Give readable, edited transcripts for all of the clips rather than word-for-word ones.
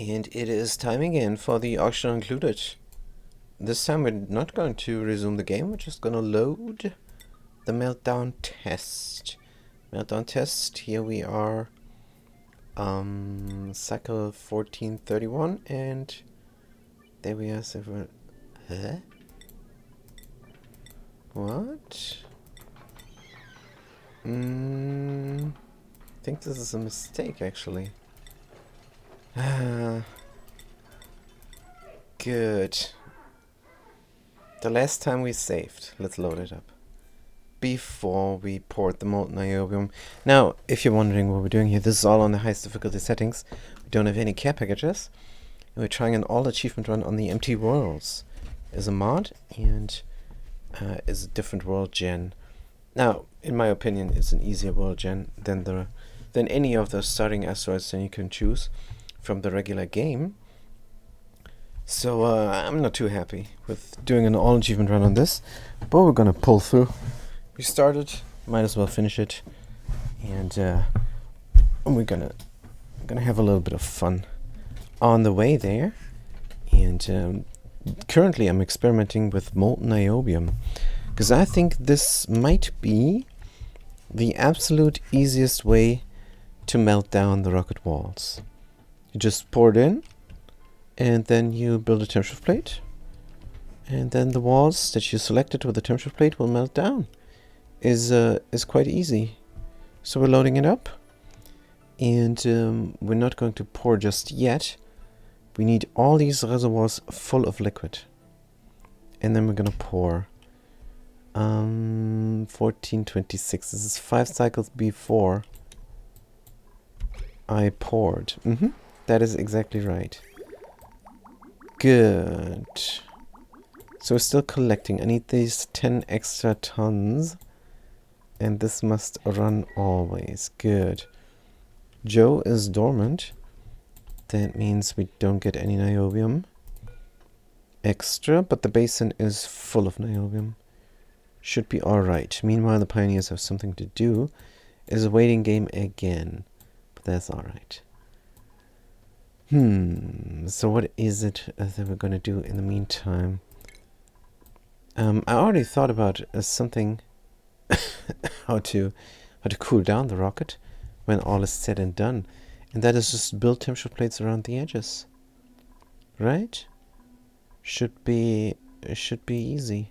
And it is time again for the auction included. This time we're not going to resume the game, we're just gonna load the meltdown test. Meltdown test, here we are, cycle 1431, and there we are, several. Huh? What? I think this is a mistake, actually. Good. The last time we saved. Let's load it up. Before we port the molten niobium. Now, if you're wondering what we're doing here, this is all on the highest difficulty settings. We don't have any care packages. And we're trying an all achievement run on the empty worlds. Is a mod and is a different world gen. Now, in my opinion, it's an easier world gen than any of the starting asteroids that you can choose from the regular game. So I'm not too happy with doing an all achievement run on this, but we're gonna pull through. We started, might as well finish it, and we're gonna have a little bit of fun on the way there. And currently I'm experimenting with molten niobium, because I think this might be the absolute easiest way to melt down the rocket walls. You just pour it in, and then you build a temperature plate, and then the walls that you selected with the temperature plate will melt down. Is quite easy. So we're loading it up, and we're not going to pour just yet. We need all these reservoirs full of liquid, and then we're gonna pour 1426. This is 5 cycles before I poured. That is exactly right. Good. So we're still collecting. I need these 10 extra tons. And this must run always. Good. Joe is dormant. That means we don't get any niobium extra, but the basin is full of niobium. Should be alright. Meanwhile, the pioneers have something to do. Is a waiting game again. But that's alright. So what is it that we're going to do in the meantime? I already thought about something how to cool down the rocket when all is said and done, and that is just build temperature plates around the edges. Right? Should be easy.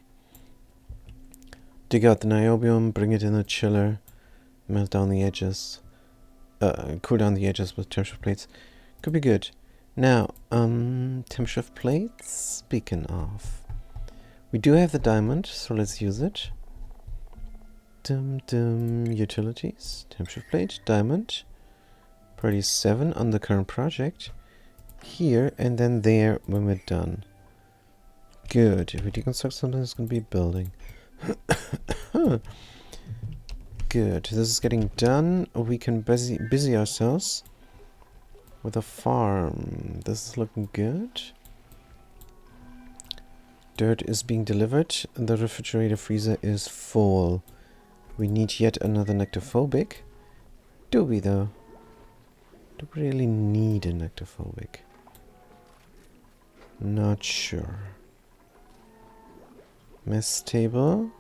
Dig out the niobium, bring it in the chiller, melt down the edges, cool down the edges with temperature plates. Could be good. Now, temperature plates, speaking of. We do have the diamond, so let's use it. Utilities, temperature plate, diamond. Priority 7 on the current project. Here, and then there when we're done. Good. If we deconstruct something, it's going to be building. Good. This is getting done. We can busy ourselves with a farm. This is looking good. Dirt is being delivered. The refrigerator freezer is full. We need yet another nectophobic. Do we though? Do we really need a nectophobic? Not sure. Mess table.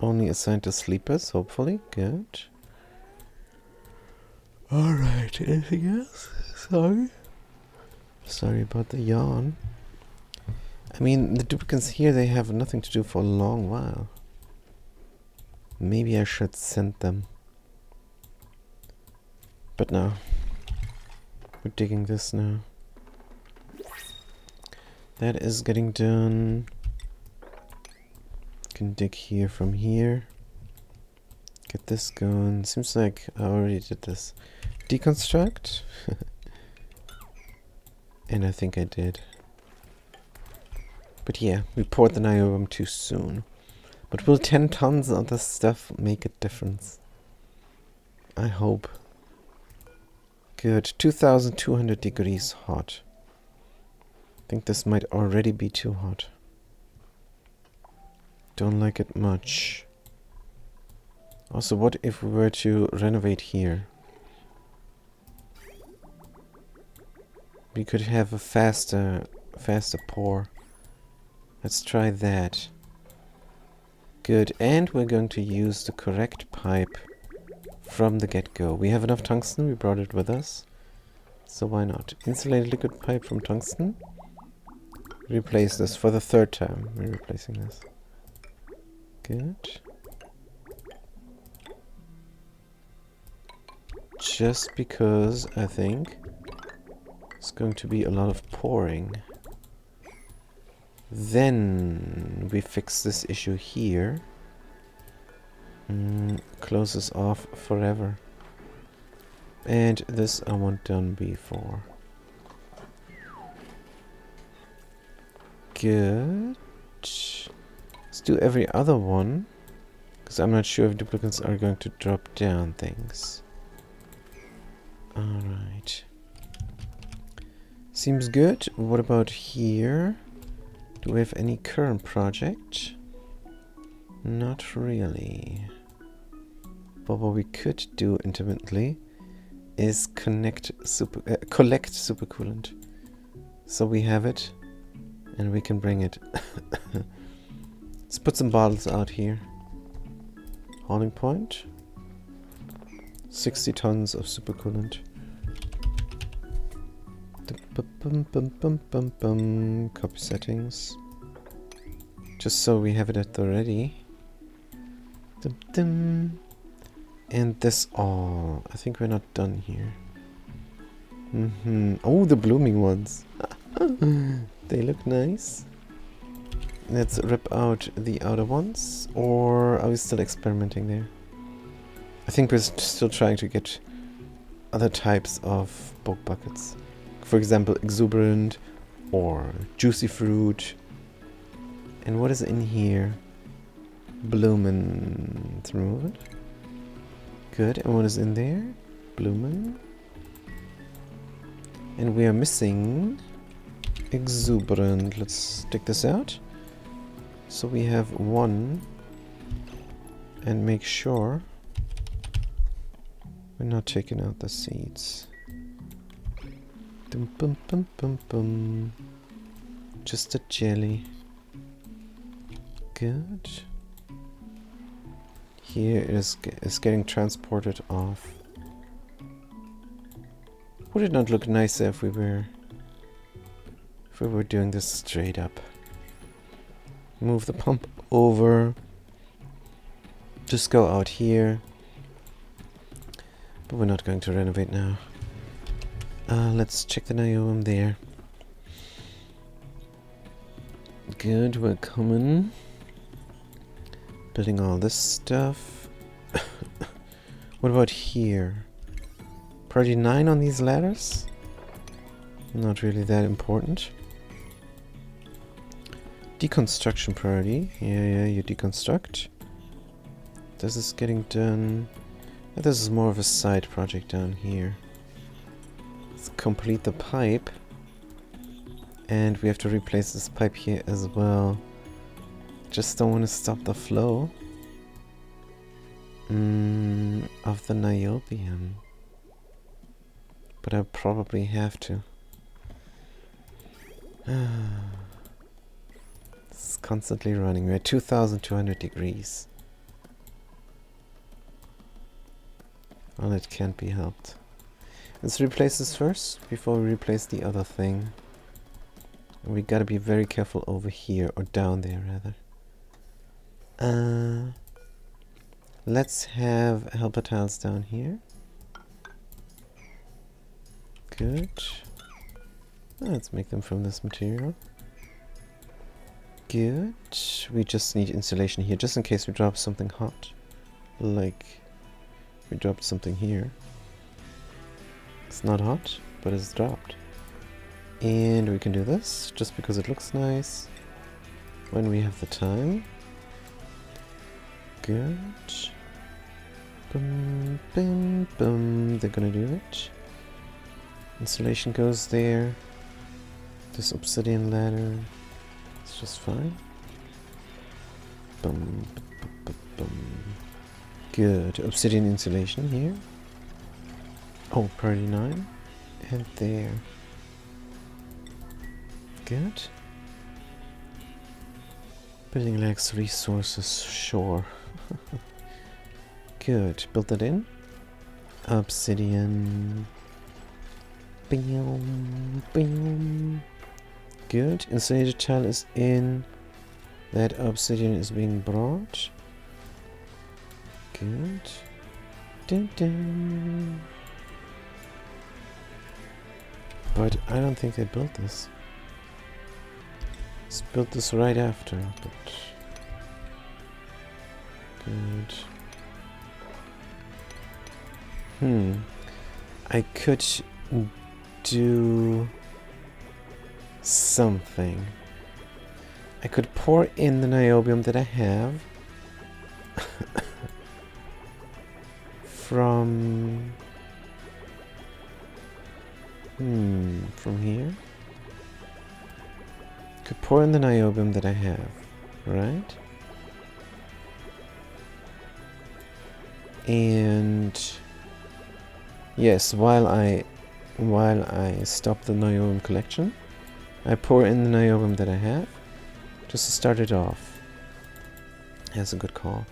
Only assigned to sleepers, hopefully. Good. Alright, anything else? Sorry about the yawn. I mean, the duplicates here, they have nothing to do for a long while. Maybe I should send them. But no. We're digging this now. That is getting done. Can dig here from here. Get this going. Seems like I already did this. Deconstruct. And I think I did. But yeah, we poured the niobium too soon. But will 10 tons of this stuff make a difference? I hope. Good. 2200 degrees hot. I think this might already be too hot. Don't like it much. Also, what if we were to renovate here? We could have a faster pour. Let's try that. Good, and we're going to use the correct pipe from the get-go. We have enough tungsten, we brought it with us. So why not? Insulated liquid pipe from tungsten. Replace this for the third time. We're replacing this. Good. Just because I think it's going to be a lot of pouring. Then we fix this issue here. Close this off forever. And this I want done before. Good. Let's do every other one, because I'm not sure if duplicates are going to drop down things. Alright. Seems good. What about here? Do we have any current project? Not really. But what we could do intermittently is collect supercoolant. So we have it and we can bring it. Let's put some bottles out here. Hauling point. 60 tons of supercoolant. Copy settings. Just so we have it at the ready. And this all. I think we're not done here. Oh, the blooming ones. They look nice. Let's rip out the outer ones. Or are we still experimenting there? I think we're still trying to get other types of bulk buckets. For example, exuberant or juicy fruit. And what is in here? Bloomin'. Let's remove it. Good. And what is in there? Bloomin'. And we are missing exuberant. Let's take this out. So we have one. And make sure we're not taking out the seeds. Dum bum bum bum bum. Just a jelly. Good. Here is getting transported off. Would it not look nicer if we were doing this straight up? Move the pump over. Just go out here. But we're not going to renovate now. Let's check the niobium there. Good, we're coming. Building all this stuff. What about here? Priority 9 on these ladders? Not really that important. Deconstruction priority. Yeah, you deconstruct. This is getting done. This is more of a side project down here. Let's complete the pipe. And we have to replace this pipe here as well. Just don't want to stop the flow of the niobium. But I probably have to. It's constantly running. We're at 2200 degrees. Well, it can't be helped. Let's replace this first before we replace the other thing. And we gotta be very careful over here, or down there rather. Let's have helper tiles down here. Good. Let's make them from this material. Good. We just need insulation here, just in case we drop something hot. Like, we dropped something here. It's not hot, but it's dropped. And we can do this, just because it looks nice. When we have the time. Good. Boom, boom, boom. They're gonna do it. Insulation goes there. This obsidian ladder. It's just fine. Boom, boom, boom, boom. Good. Obsidian insulation here. Oh, priority 9. And there. Good. Building lacks resources, sure. Good. Build that in. Obsidian. Boom, boom. Good. Insulated tile is in. That obsidian is being brought. Good. Dun, dun. But I don't think they built this. Let's build this right after, but good. I could do something. I could pour in the niobium that I have from here. Could pour in the niobium that I have, right? And yes, while I stop the niobium collection, I pour in the niobium that I have, just to start it off. That's a good call.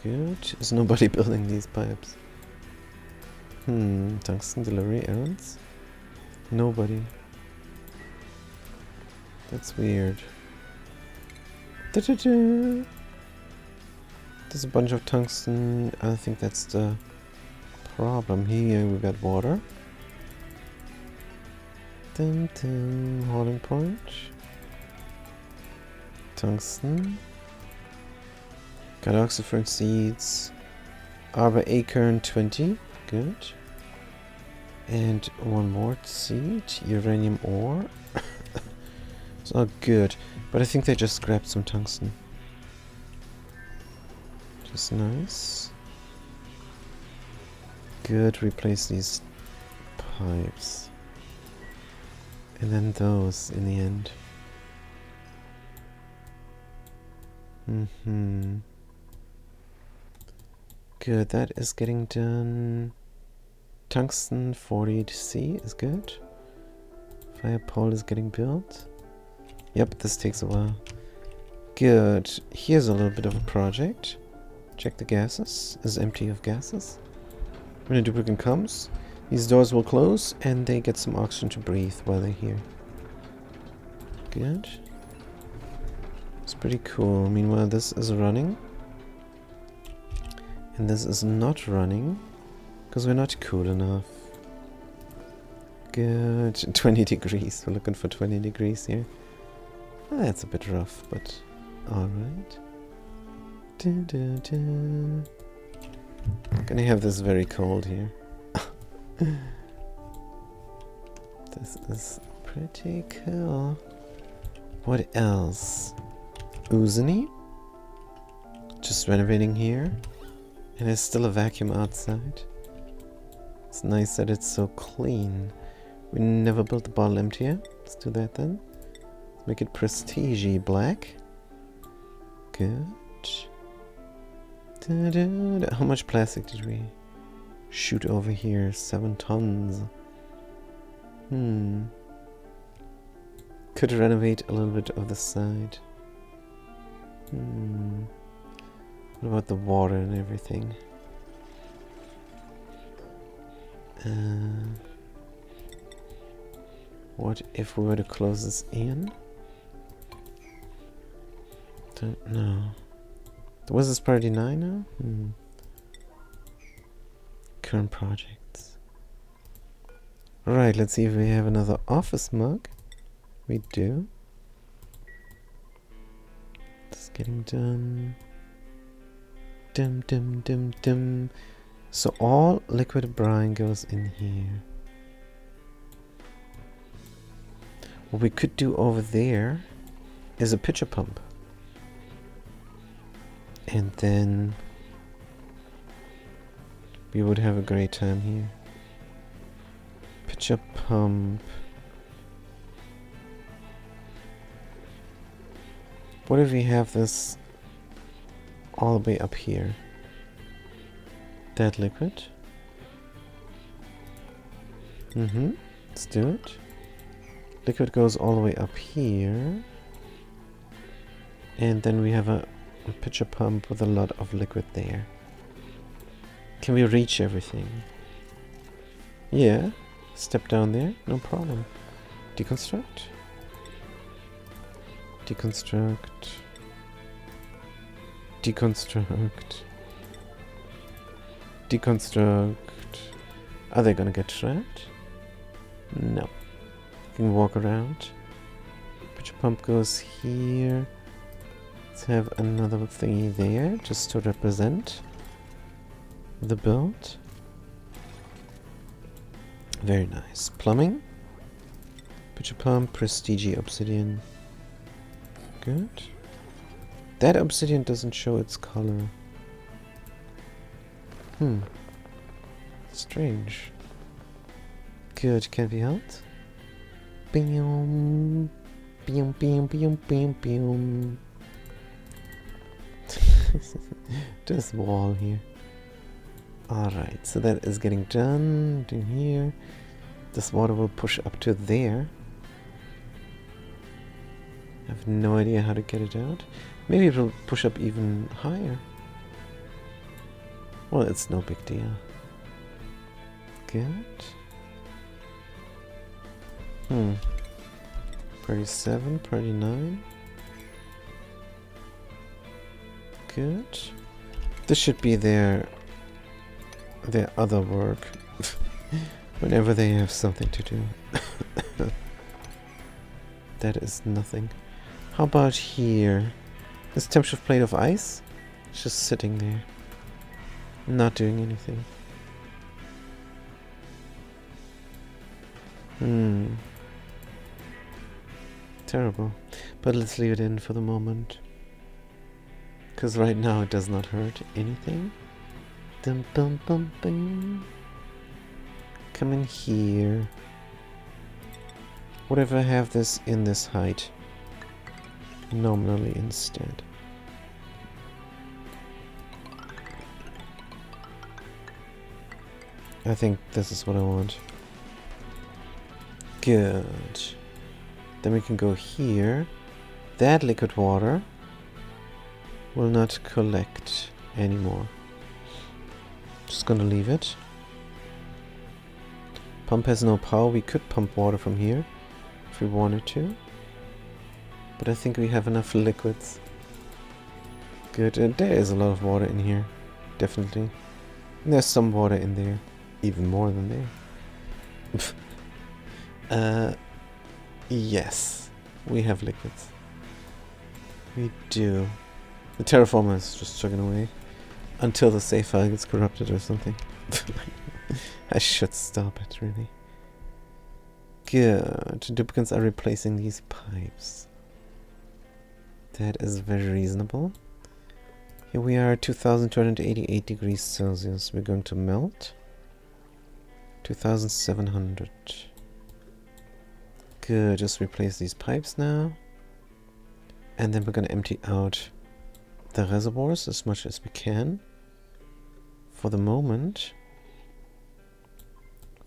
Good. Is nobody building these pipes? Tungsten delivery errands? Nobody. That's weird. Da-da-da. There's a bunch of tungsten. I think that's the problem. Here we got water. Dun, dun. Hauling point. Tungsten. Got oxyfern seeds. Arbor acorn 20. Good. And one more seed. Uranium ore. It's all good. But I think they just grabbed some tungsten. Just nice. Good. Replace these pipes. And then those in the end. Good, that is getting done. Tungsten 40C is good. Fire pole is getting built. Yep, this takes a while. Good. Here's a little bit of a project. Check the gases. Is empty of gases. When a duplicate comes, these doors will close and they get some oxygen to breathe while they're here. Good. It's pretty cool. Meanwhile, this is running. And this is not running because we're not cool enough. Good. 20 degrees. We're looking for 20 degrees here. That's a bit rough, but alright. Gonna have this very cold here. This is pretty cool. What else? Uzini. Just renovating here. And there's still a vacuum outside. It's nice that it's so clean. We never built the bottle emptier. Let's do that then. Let's make it prestige black. Good. Da-da-da. How much plastic did we shoot over here? 7 tons. Could renovate a little bit of the side. What about the water and everything? What if we were to close this in? Don't know. Was this priority 9 now? Current projects. Right, let's see if we have another office mug. We do. It's getting done. Dim, dim, dim, dim. So all liquid brine goes in here. What we could do over there is a pitcher pump. And then we would have a great time here. Pitcher pump. What if we have this all the way up here? That liquid. Let's do it. Liquid goes all the way up here. And then we have a pitcher pump with a lot of liquid there. Can we reach everything? Yeah. Step down there, no problem. Deconstruct. Deconstruct. Deconstruct. Deconstruct. Are they gonna get trapped? No. You can walk around. Pitcher pump goes here. Let's have another thingy there, just to represent the build. Very nice. Plumbing. Pitcher pump, prestige obsidian. Good. That obsidian doesn't show its color. Strange. Good, can be helped. Boom. Boom, boom, boom, boom, boom. This wall here. Alright, so that is getting done. In here. This water will push up to there. I have no idea how to get it out. Maybe it will push up even higher. Well, it's no big deal. Good. 37, 39. Good. This should be their other work. Whenever they have something to do. That is nothing. How about here? This temperature plate of ice? It's just sitting there. Not doing anything. Terrible. But let's leave it in for the moment. Because right now it does not hurt anything. Dum bum bum bum. Come in here. What if I have this in this height? Nominally instead. I think this is what I want. Good. Then we can go here. That liquid water will not collect anymore. Just gonna leave it. Pump has no power. We could pump water from here if we wanted to. But I think we have enough liquids. Good. There is a lot of water in here. Definitely. And there's some water in there. Even more than there. Yes. We have liquids. We do. The terraformer is just chugging away. Until the save file gets corrupted or something. I should stop it, really. Good. Duplicants are replacing these pipes. That is very reasonable. Here we are, 2288 degrees Celsius. We're going to melt. 2700. Good, just replace these pipes now. And then we're going to empty out the reservoirs as much as we can. For the moment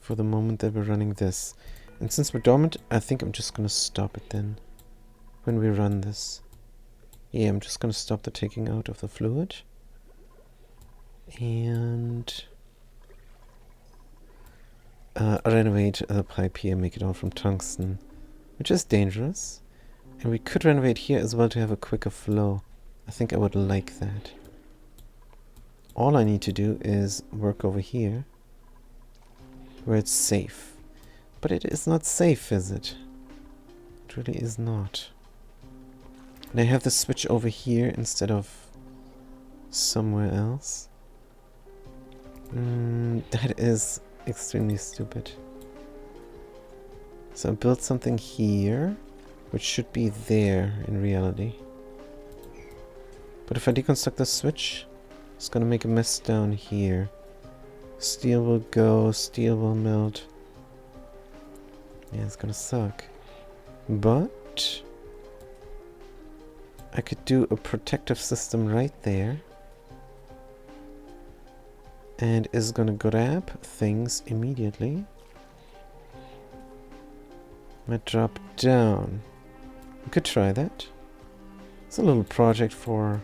that we're running this. And since we're dormant, I think I'm just going to stop it then. When we run this. Yeah, I'm just going to stop the taking out of the fluid. And renovate the pipe here, make it all from tungsten. Which is dangerous. And we could renovate here as well to have a quicker flow. I think I would like that. All I need to do is work over here. Where it's safe. But it is not safe, is it? It really is not. And I have the switch over here instead of somewhere else. That is extremely stupid. So I built something here, which should be there in reality. But if I deconstruct the switch, it's gonna make a mess down here. Steel will go, steel will melt. Yeah, it's gonna suck. But I could do a protective system right there. And is gonna grab things immediately. Might drop down. We could try that. It's a little project for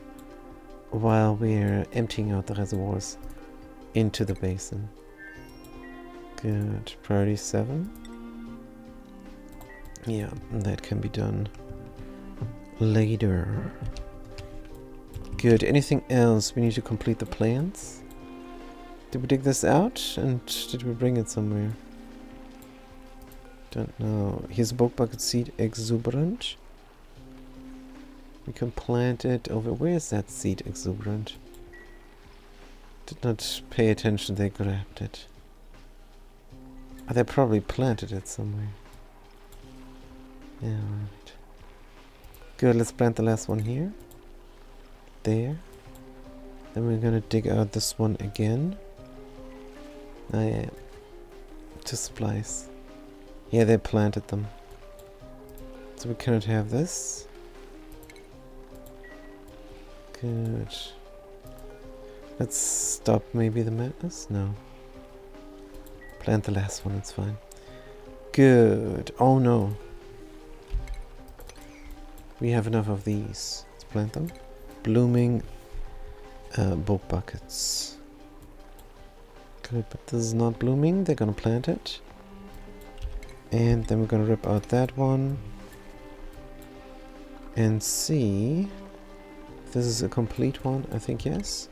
while we're emptying out the reservoirs into the basin. Good. Priority 7. Yeah, that can be done later. Good. Anything else? We need to complete the plans. Did we dig this out? And did we bring it somewhere? Don't know. Here's a bulk bucket seed exuberant. We can plant it over. Where is that seed exuberant? Did not pay attention. They grabbed it. Oh, they probably planted it somewhere. Yeah, right. Good. Let's plant the last one here. There. Then we're gonna dig out this one again. Oh yeah. To splice. Yeah, they planted them. So we cannot have this. Good. Let's stop maybe the madness? No. Plant the last one, it's fine. Good. Oh no. We have enough of these. Let's plant them. Blooming bulk buckets. Good, but this is not blooming. They're gonna plant it. And then we're gonna rip out that one. And see if this is a complete one. I think yes.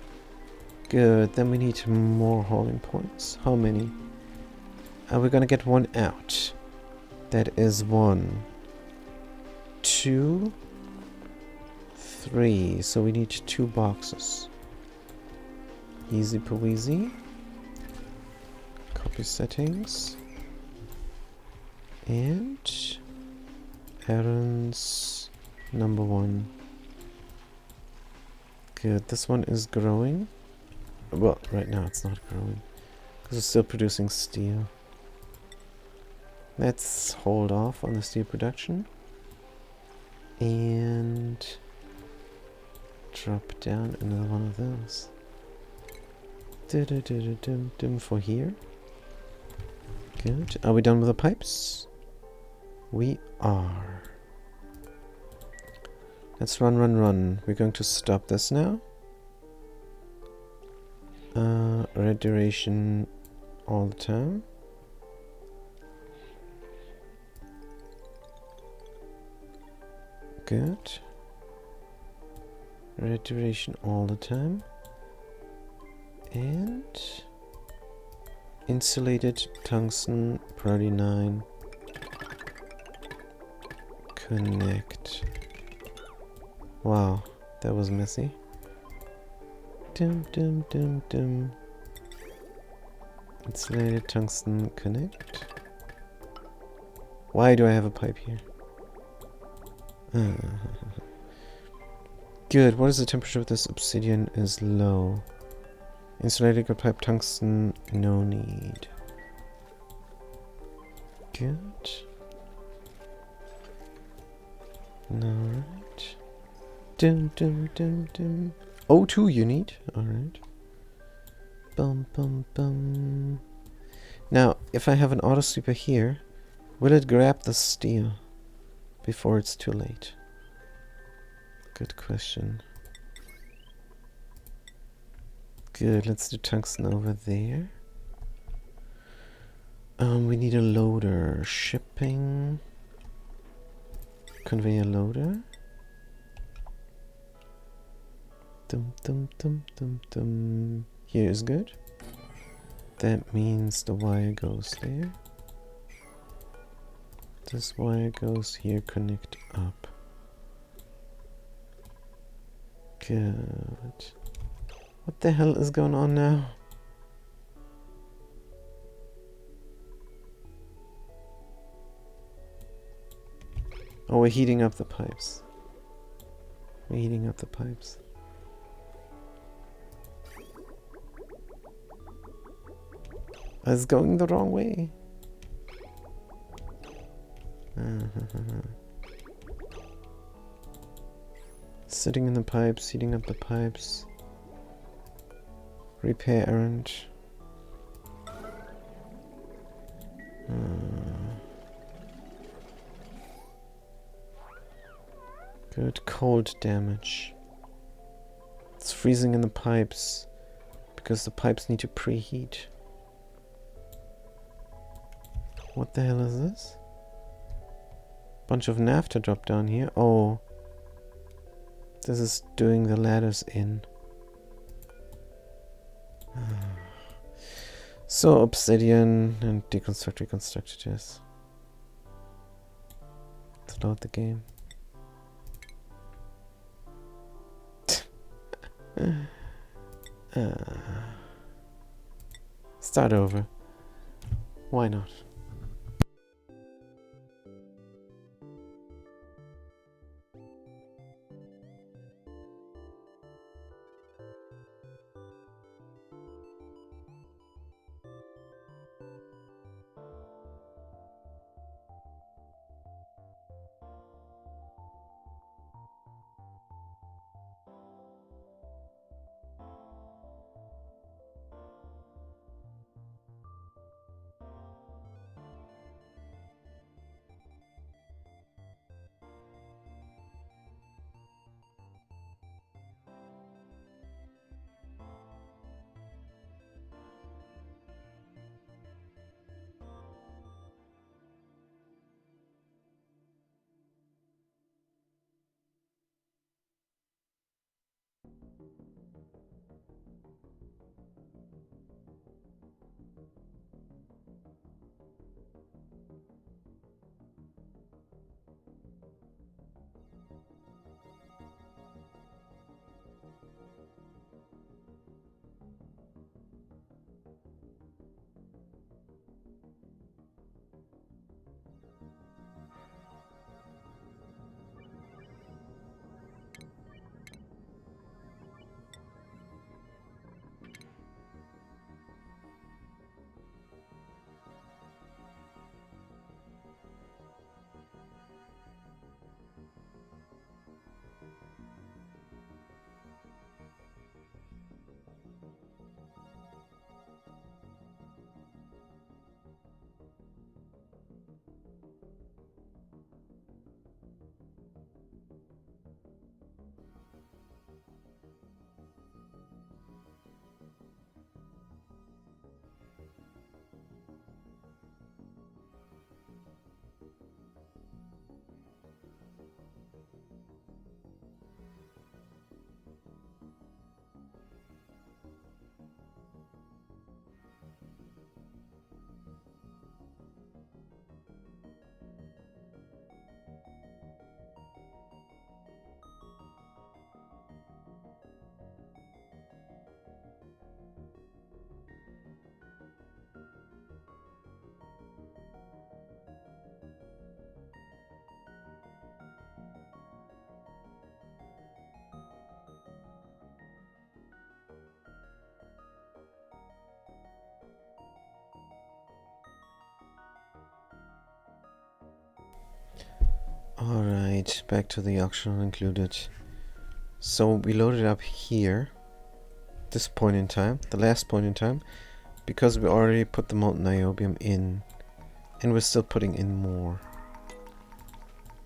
Good, then we need more hauling points. How many? We're gonna get one out. That is 1, 2, 3. So we need 2 boxes. Easy peasy. Copy settings. And errands number 1. Good, this one is growing. Well, right now it's not growing because it's still producing steel. Let's hold off on the steel production and drop down another one of those. For here. Good. Are we done with the pipes? We are. Let's run. We're going to stop this now. Red duration all the time. Good. Red duration all the time. And insulated tungsten priority 9. Connect. Wow, that was messy. Insulated tungsten connect. Why do I have a pipe here? Good. What is the temperature of this obsidian? Is low. Insulated good pipe tungsten. No need. Good. Alright. O2 you need. Alright. Bum. Now, if I have an auto sweeper here, will it grab the steel before it's too late? Good question. Good, let's do tungsten over there. We need a loader. Shipping. Conveyor loader. Here is good. That means the wire goes there. This wire goes here, connect up. Good. What the hell is going on now? Oh, we're heating up the pipes. We're heating up the pipes. It's going the wrong way. Sitting in the pipes, heating up the pipes. Repair errand. Good. Cold damage. It's freezing in the pipes because the pipes need to preheat. What the hell is this? Bunch of naphtha dropped down here. Oh. This is doing the ladders in. So obsidian and deconstruct, reconstruct it is. Let's load the game. Start over. Why not? Alright, back to the optional included. So we loaded up here, this point in time, the last point in time, because we already put the molten niobium in, and we're still putting in more.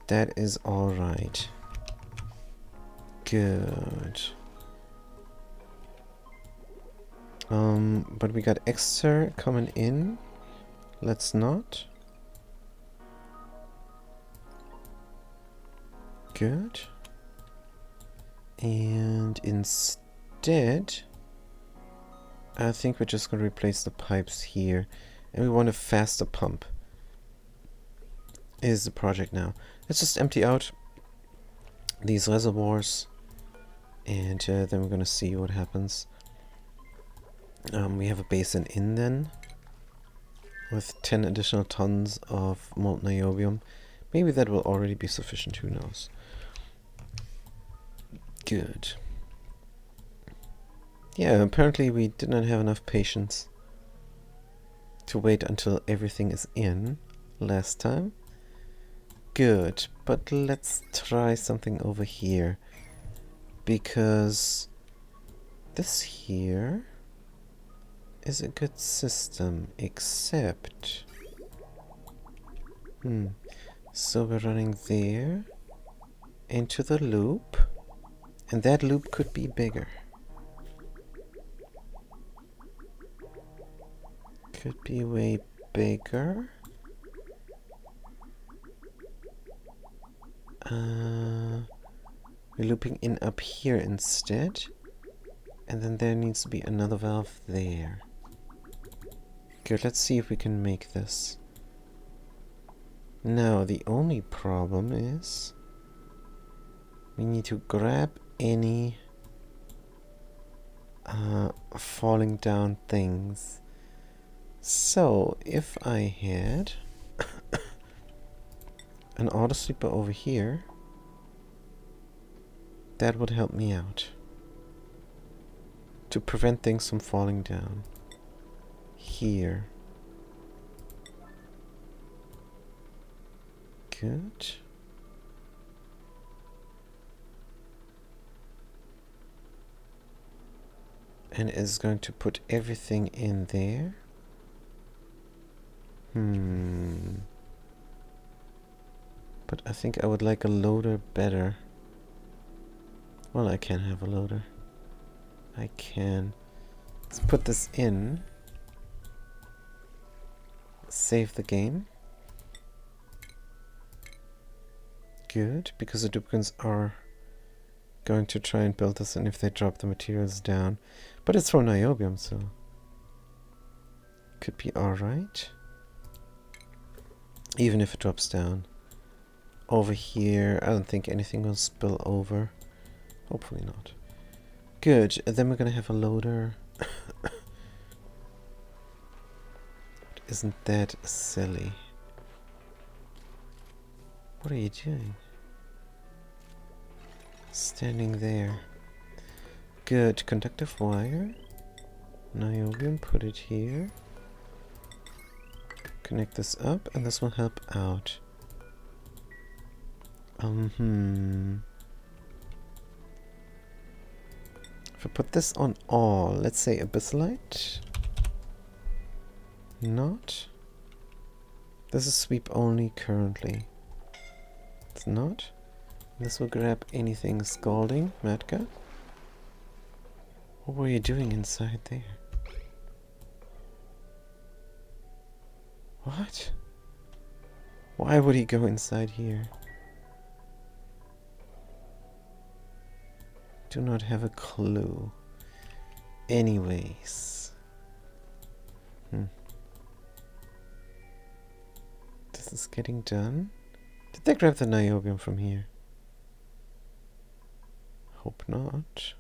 That is alright. Good. But we got extra coming in. Let's not. Good. And instead, I think we're just going to replace the pipes here. And we want a faster pump. Is the project now. Let's just empty out these reservoirs. And then we're going to see what happens. We have a basin in then. With 10 additional tons of molten niobium. Maybe that will already be sufficient, who knows. Good. Yeah, apparently we did not have enough patience to wait until everything is in last time. Good, but let's try something over here. Because this here is a good system, except... So we're running there. into the loop, and that loop could be bigger. Could be way bigger. We're looping in up here instead. And then there needs to be another valve there. Good, let's see if we can make this. Now, the only problem is we need to grab any falling down things. So, if I had an auto sweeper over here, that would help me out to prevent things from falling down. Here. Good. And it's going to put everything in there. But I think I would like a loader better. Well, I can have a loader. I can. Let's put this in. Save the game. Good, because the duplicants are going to try and build this, and if they drop the materials down. But it's from niobium, so could be alright. Even if it drops down. Over here, I don't think anything will spill over. Hopefully not. Good, and then we're gonna have a loader. Isn't that silly? What are you doing? Standing there. Good, conductive wire. Niobium, put it here. Connect this up, and this will help out. If I put this on all, let's say abyssalite. Not. This is sweep only currently. It's not. This will grab anything scalding. Matka. What were you doing inside there? What? Why would he go inside here? Do not have a clue. Anyways. This is getting done. Did they grab the niobium from here? Hope not.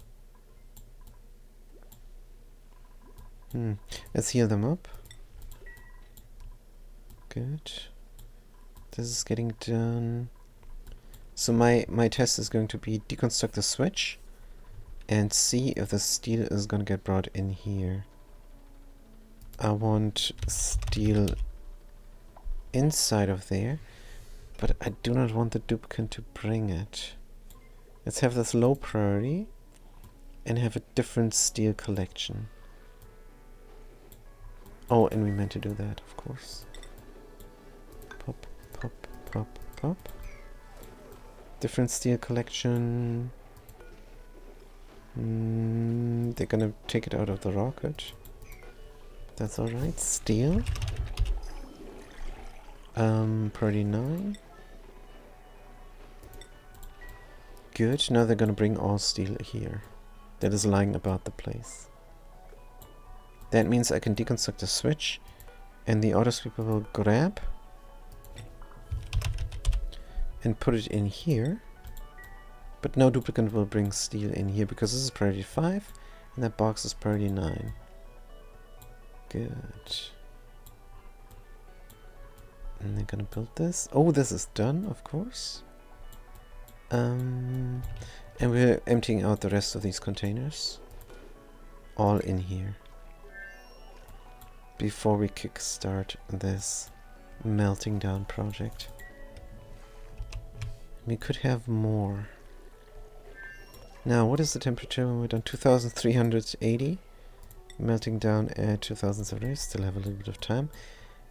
Let's heal them up. Good. This is getting done. So my test is going to be deconstruct the switch and see if the steel is going to get brought in here. I want steel inside of there, but I do not want the duplicant to bring it. Let's have this low priority and have a different steel collection. Oh, and we meant to do that, of course. Pop, pop, pop, pop. Different steel collection. They're gonna take it out of the rocket. That's alright. Steel. Priority 9. Good. Now they're gonna bring all steel here. That is lying about the place. That means I can deconstruct the switch, and the auto sweeper will grab and put it in here. But no duplicant will bring steel in here because this is priority 5 and that box is priority 9. Good. And they're gonna build this. Oh, this is done, of course. And we're emptying out the rest of these containers. All in here. Before we kickstart this melting down project. We could have more. Now, what is the temperature when we're done? 2380. Melting down at 2700. Still have a little bit of time.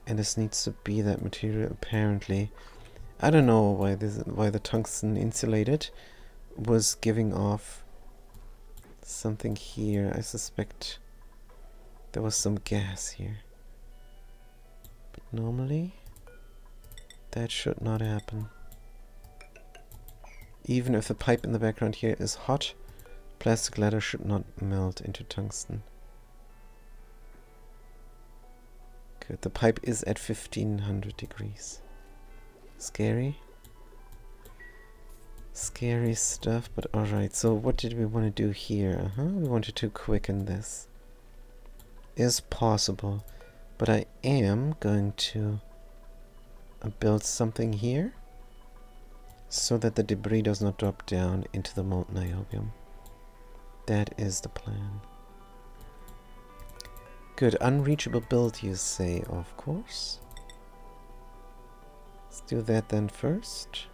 And this needs to be that material, apparently. I don't know why the tungsten insulated was giving off something here. I suspect there was some gas here. But normally that should not happen. Even if the pipe in the background here is hot, plastic ladder should not melt into tungsten. Good, the pipe is at 1500 degrees. Scary. Scary stuff, but alright. So what did we want to do here? We wanted to quicken this. Is possible. But I am going to build something here so that the debris does not drop down into the molten niobium. That is the plan. Good, unreachable build, you say, of course. Let's do that then first.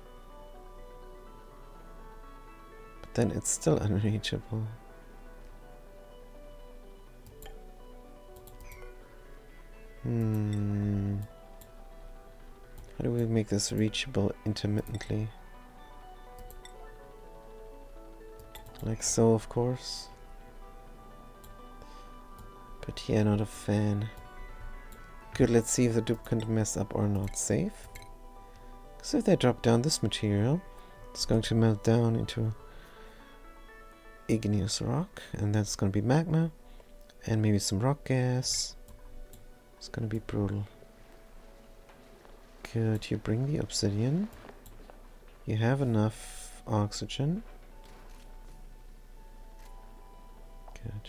But then it's still unreachable. How do we make this reachable intermittently? Like so, of course. But yeah, not a fan. Good, let's see if the dupe can mess up or not. Safe. Because if they drop down this material, it's going to melt down into igneous rock, and that's going to be magma, and maybe some rock gas. It's going to be brutal. Good, you bring the obsidian. You have enough oxygen. Good.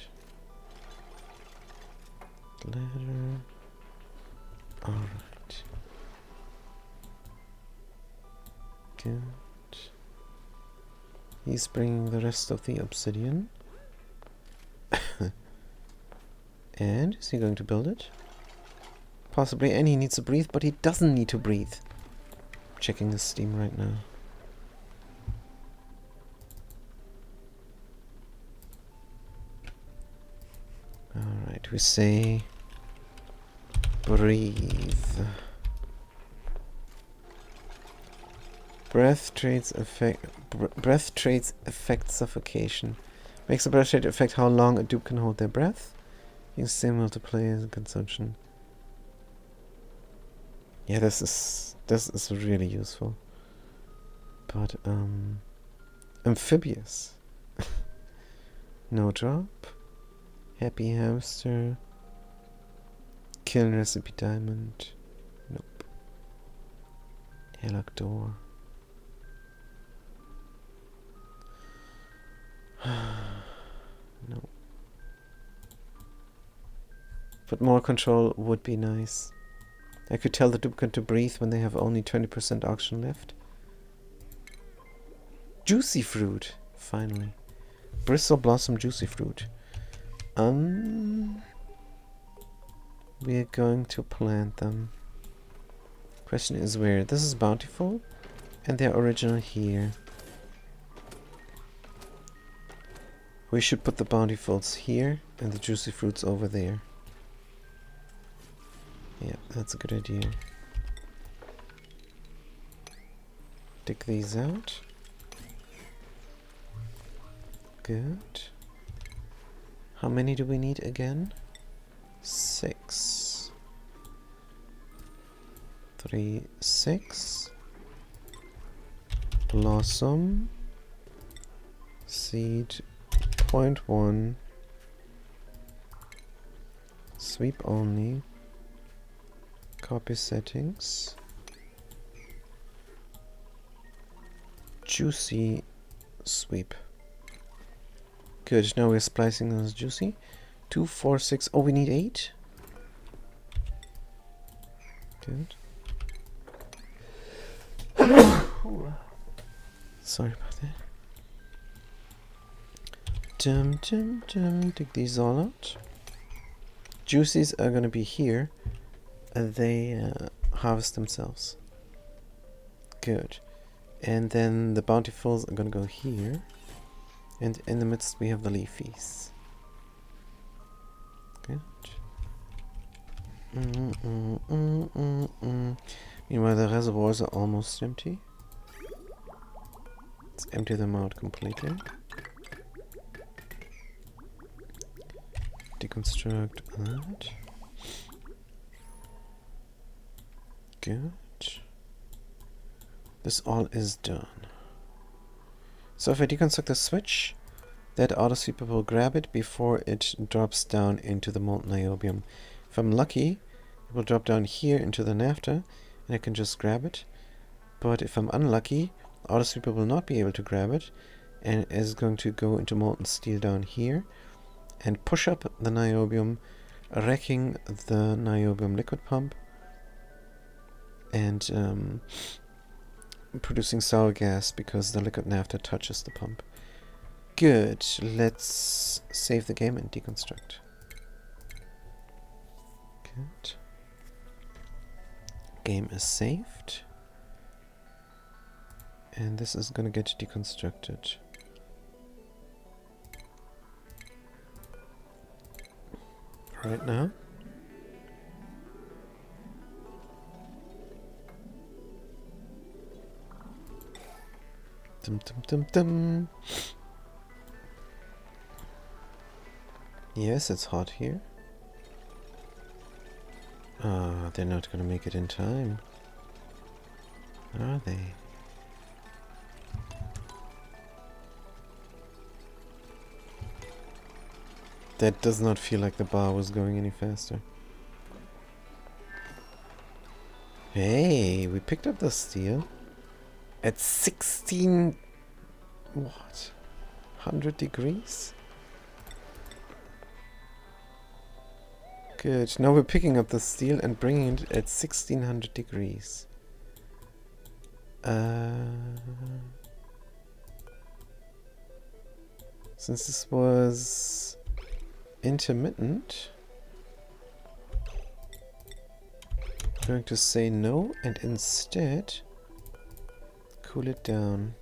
Ladder. Alright. Good. He's bringing the rest of the obsidian. And is he going to build it? Possibly, and he needs to breathe, but he doesn't need to breathe. Checking the steam right now. Alright, we say breathe. Breath traits affect suffocation. Makes the breath trait affect how long a dupe can hold their breath. Use same multiplier consumption. Yeah, this is really useful. But amphibious. No drop. Happy hamster. Kill recipe diamond. Nope. Hellock door. No. But more control would be nice. I could tell the duplicate to breathe when they have only 20% oxygen left. Juicy fruit, finally. Bristle blossom juicy fruit. We're going to plant them. Question is where? This is bountiful, and they're original here. We should put the bountifuls here and the juicy fruits over there. Yeah, that's a good idea. Dig these out. Good. How many do we need again? 6. 3, 6. Blossom. Seed. 0.1. Sweep only. Copy settings. Juicy sweep. Good, now we're splicing those juicy. 2, 4, 6. Oh, we need 8. Good. Sorry about that. Dig these all out. Juicies are gonna be here. They harvest themselves. Good. And then the bountifuls are gonna go here. And in the midst we have the leafies. Good. Meanwhile, the reservoirs are almost empty. Let's empty them out completely. Deconstruct that. Good. This all is done. So if I deconstruct the switch, that autosweeper will grab it before it drops down into the molten niobium. If I'm lucky, it will drop down here into the naphtha, and I can just grab it. But if I'm unlucky, autosweeper will not be able to grab it, and is going to go into molten steel down here, and push up the niobium, wrecking the niobium liquid pump, and producing sour gas because the liquid naphtha touches the pump. Good. Let's save the game and deconstruct. Good. Game is saved. And this is gonna get deconstructed. Right now. Dum dum dum dum. Yes, it's hot here. Ah, they're not gonna make it in time. Are they? That does not feel like the bar was going any faster. Hey, we picked up the steel. At 16... what? 100 degrees? Good. Now we're picking up the steel and bringing it at 1600 degrees. Since this was intermittent, I'm going to say no and instead cool it down.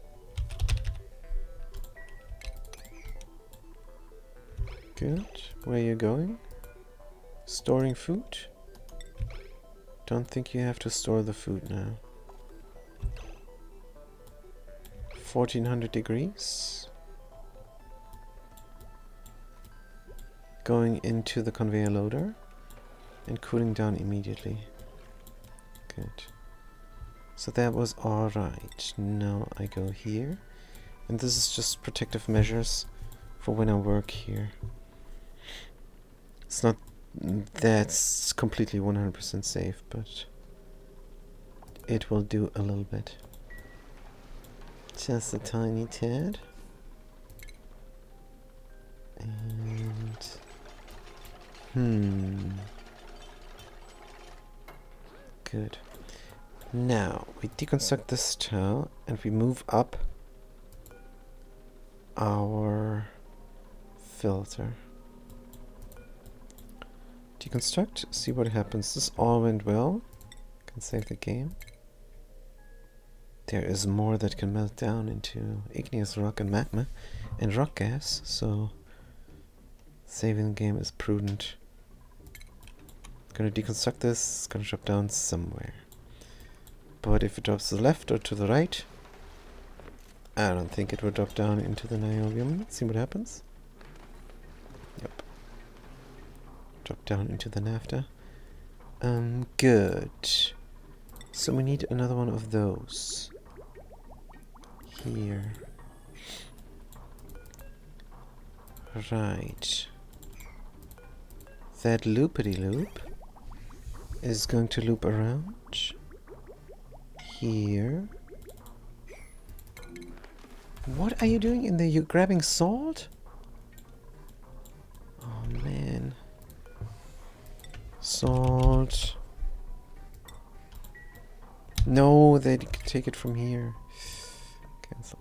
Good. Where are you going? Storing food? Don't think you have to store the food now. 1400 degrees. Going into the conveyor loader and cooling down immediately. Good. So that was alright. Now I go here. And this is just protective measures for when I work here. It's not that's completely 100% safe, but it will do a little bit. Just a tiny tad. And good. Now we deconstruct this tile and we move up our filter. Deconstruct, see what happens. This all went well. Can save the game. There is more that can melt down into igneous rock and magma and rock gas, so saving the game is prudent. Gonna deconstruct this, it's gonna drop down somewhere. But if it drops to the left or to the right, I don't think it will drop down into the niobium. Let's see what happens. Yep. Drop down into the naphtha. Good. So we need another one of those. Here. Right. That loopity-loop is going to loop around here. What are you doing in there? You're grabbing salt? Oh man. Salt. No, they can take it from here. Cancel.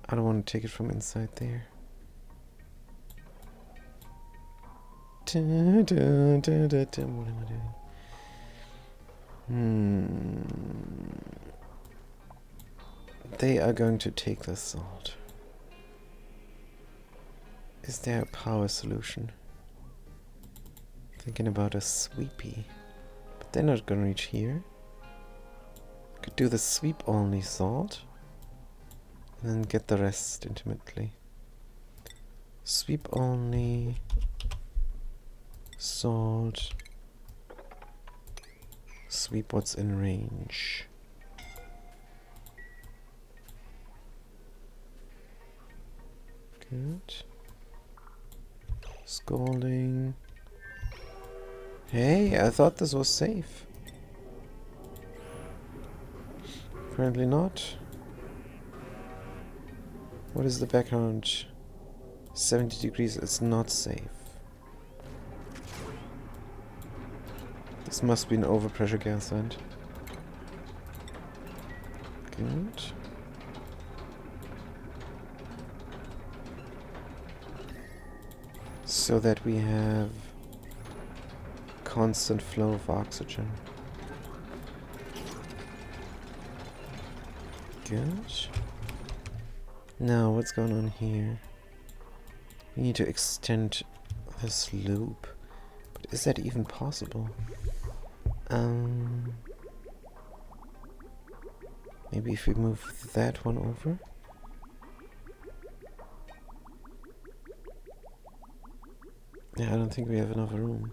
I don't want to take it from inside there. What am I doing? They are going to take the salt. Is there a power solution? Thinking about a sweepy. They're not gonna reach here. Could do the sweep only salt. And then get the rest intimately. Sweep only salt. Sweep what's in range. Good. Scalding. Hey, I thought this was safe. Apparently not. What is the background? 70 degrees, it's not safe. This must be an overpressure gas vent. Good. So that we have constant flow of oxygen. Good. Now, what's going on here? We need to extend this loop. But is that even possible? Maybe if we move that one over? Yeah, I don't think we have enough room.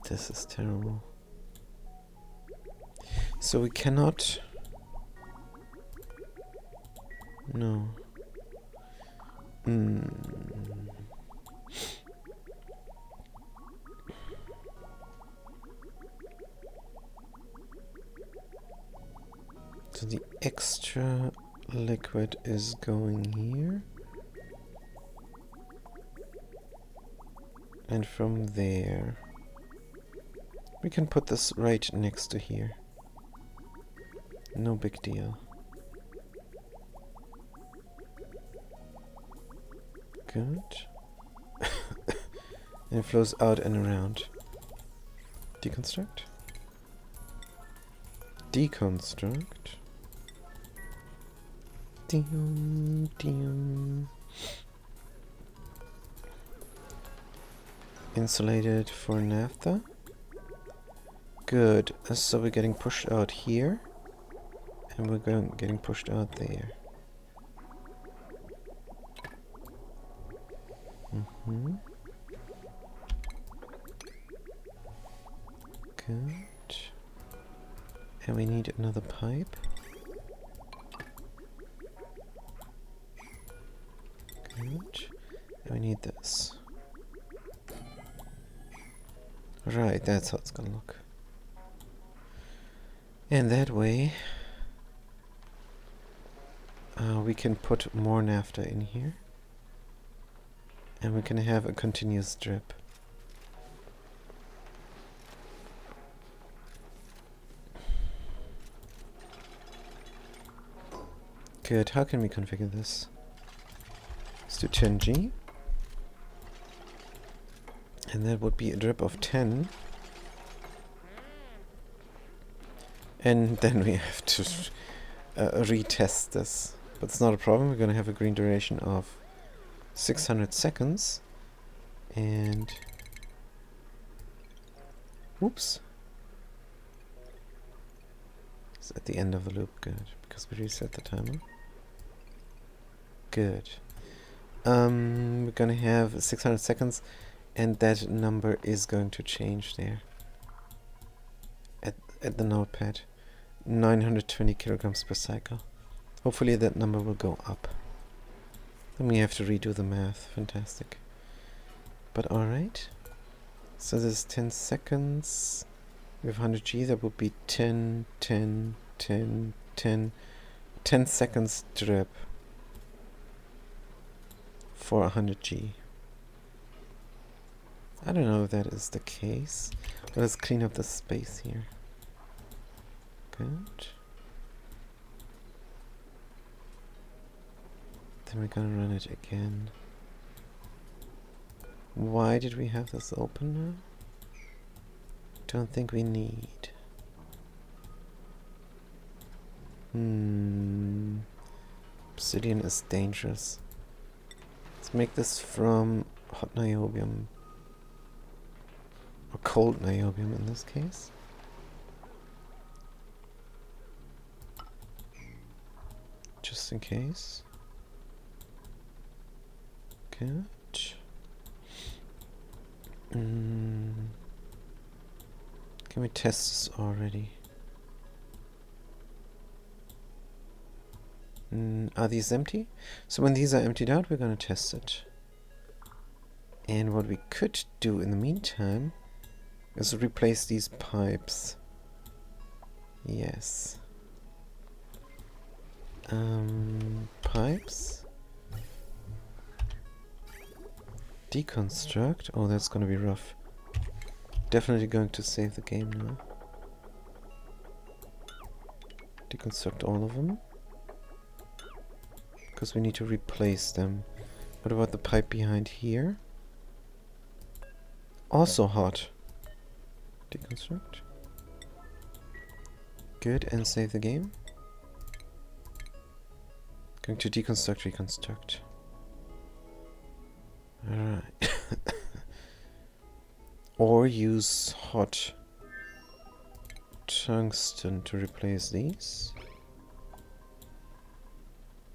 This is terrible. So we cannot... No. So the extra liquid is going here. And from there, we can put this right next to here. No big deal. Good. And it flows out and around. Deconstruct. Deconstruct. Ding, ding. Insulated for naphtha. Good. So we're getting pushed out here. And we're getting pushed out there. Good. And we need another pipe. Good. And we need this. Right, that's how it's gonna look. And that way, we can put more naphtha in here. And we can have a continuous drip. Good, how can we configure this? Let's do 10G. And that would be a drip of 10. And then we have to retest this. But it's not a problem, we're gonna have a green duration of 600 seconds. And... Whoops. It's at the end of the loop, good. Because we reset the timer. Good. We're gonna have 600 seconds. And that number is going to change there. At the notepad. 920 kilograms per cycle. Hopefully that number will go up. Then we have to redo the math. Fantastic. But alright. So this is 10 seconds. We have 100G. That would be 10, 10, 10, 10. 10 seconds drip. For 100G. I don't know if that is the case. Let's clean up the space here. Good. Then we're gonna run it again. Why did we have this open now? Don't think we need. Obsidian is dangerous. Let's make this from hot niobium. Or cold niobium in this case. Just in case. Good. Can we test this already? Are these empty? So when these are emptied out, we're gonna test it. And what we could do in the meantime is replace these pipes. Yes. Pipes. Deconstruct. Oh, that's gonna be rough. Definitely going to save the game now. Deconstruct all of them. Because we need to replace them. What about the pipe behind here? Also hot. Deconstruct. Good, and save the game. Going to deconstruct, reconstruct. Alright. Or use hot tungsten to replace these.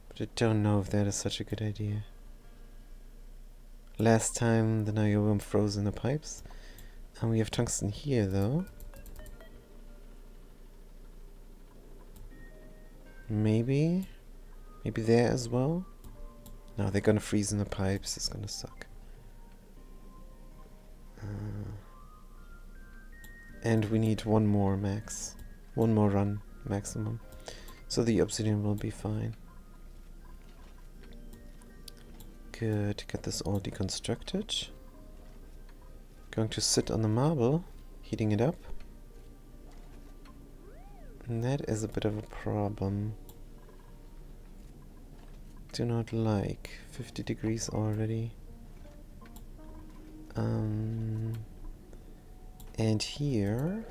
But I don't know if that is such a good idea. Last time the niobium froze in the pipes. And we have tungsten here though. Maybe there as well. No, they're gonna freeze in the pipes. It's gonna suck. And we need one more max. One more run maximum. So the obsidian will be fine. Good. Get this all deconstructed. Going to sit on the marble, heating it up. And that is a bit of a problem. Do not like 50 degrees already. And here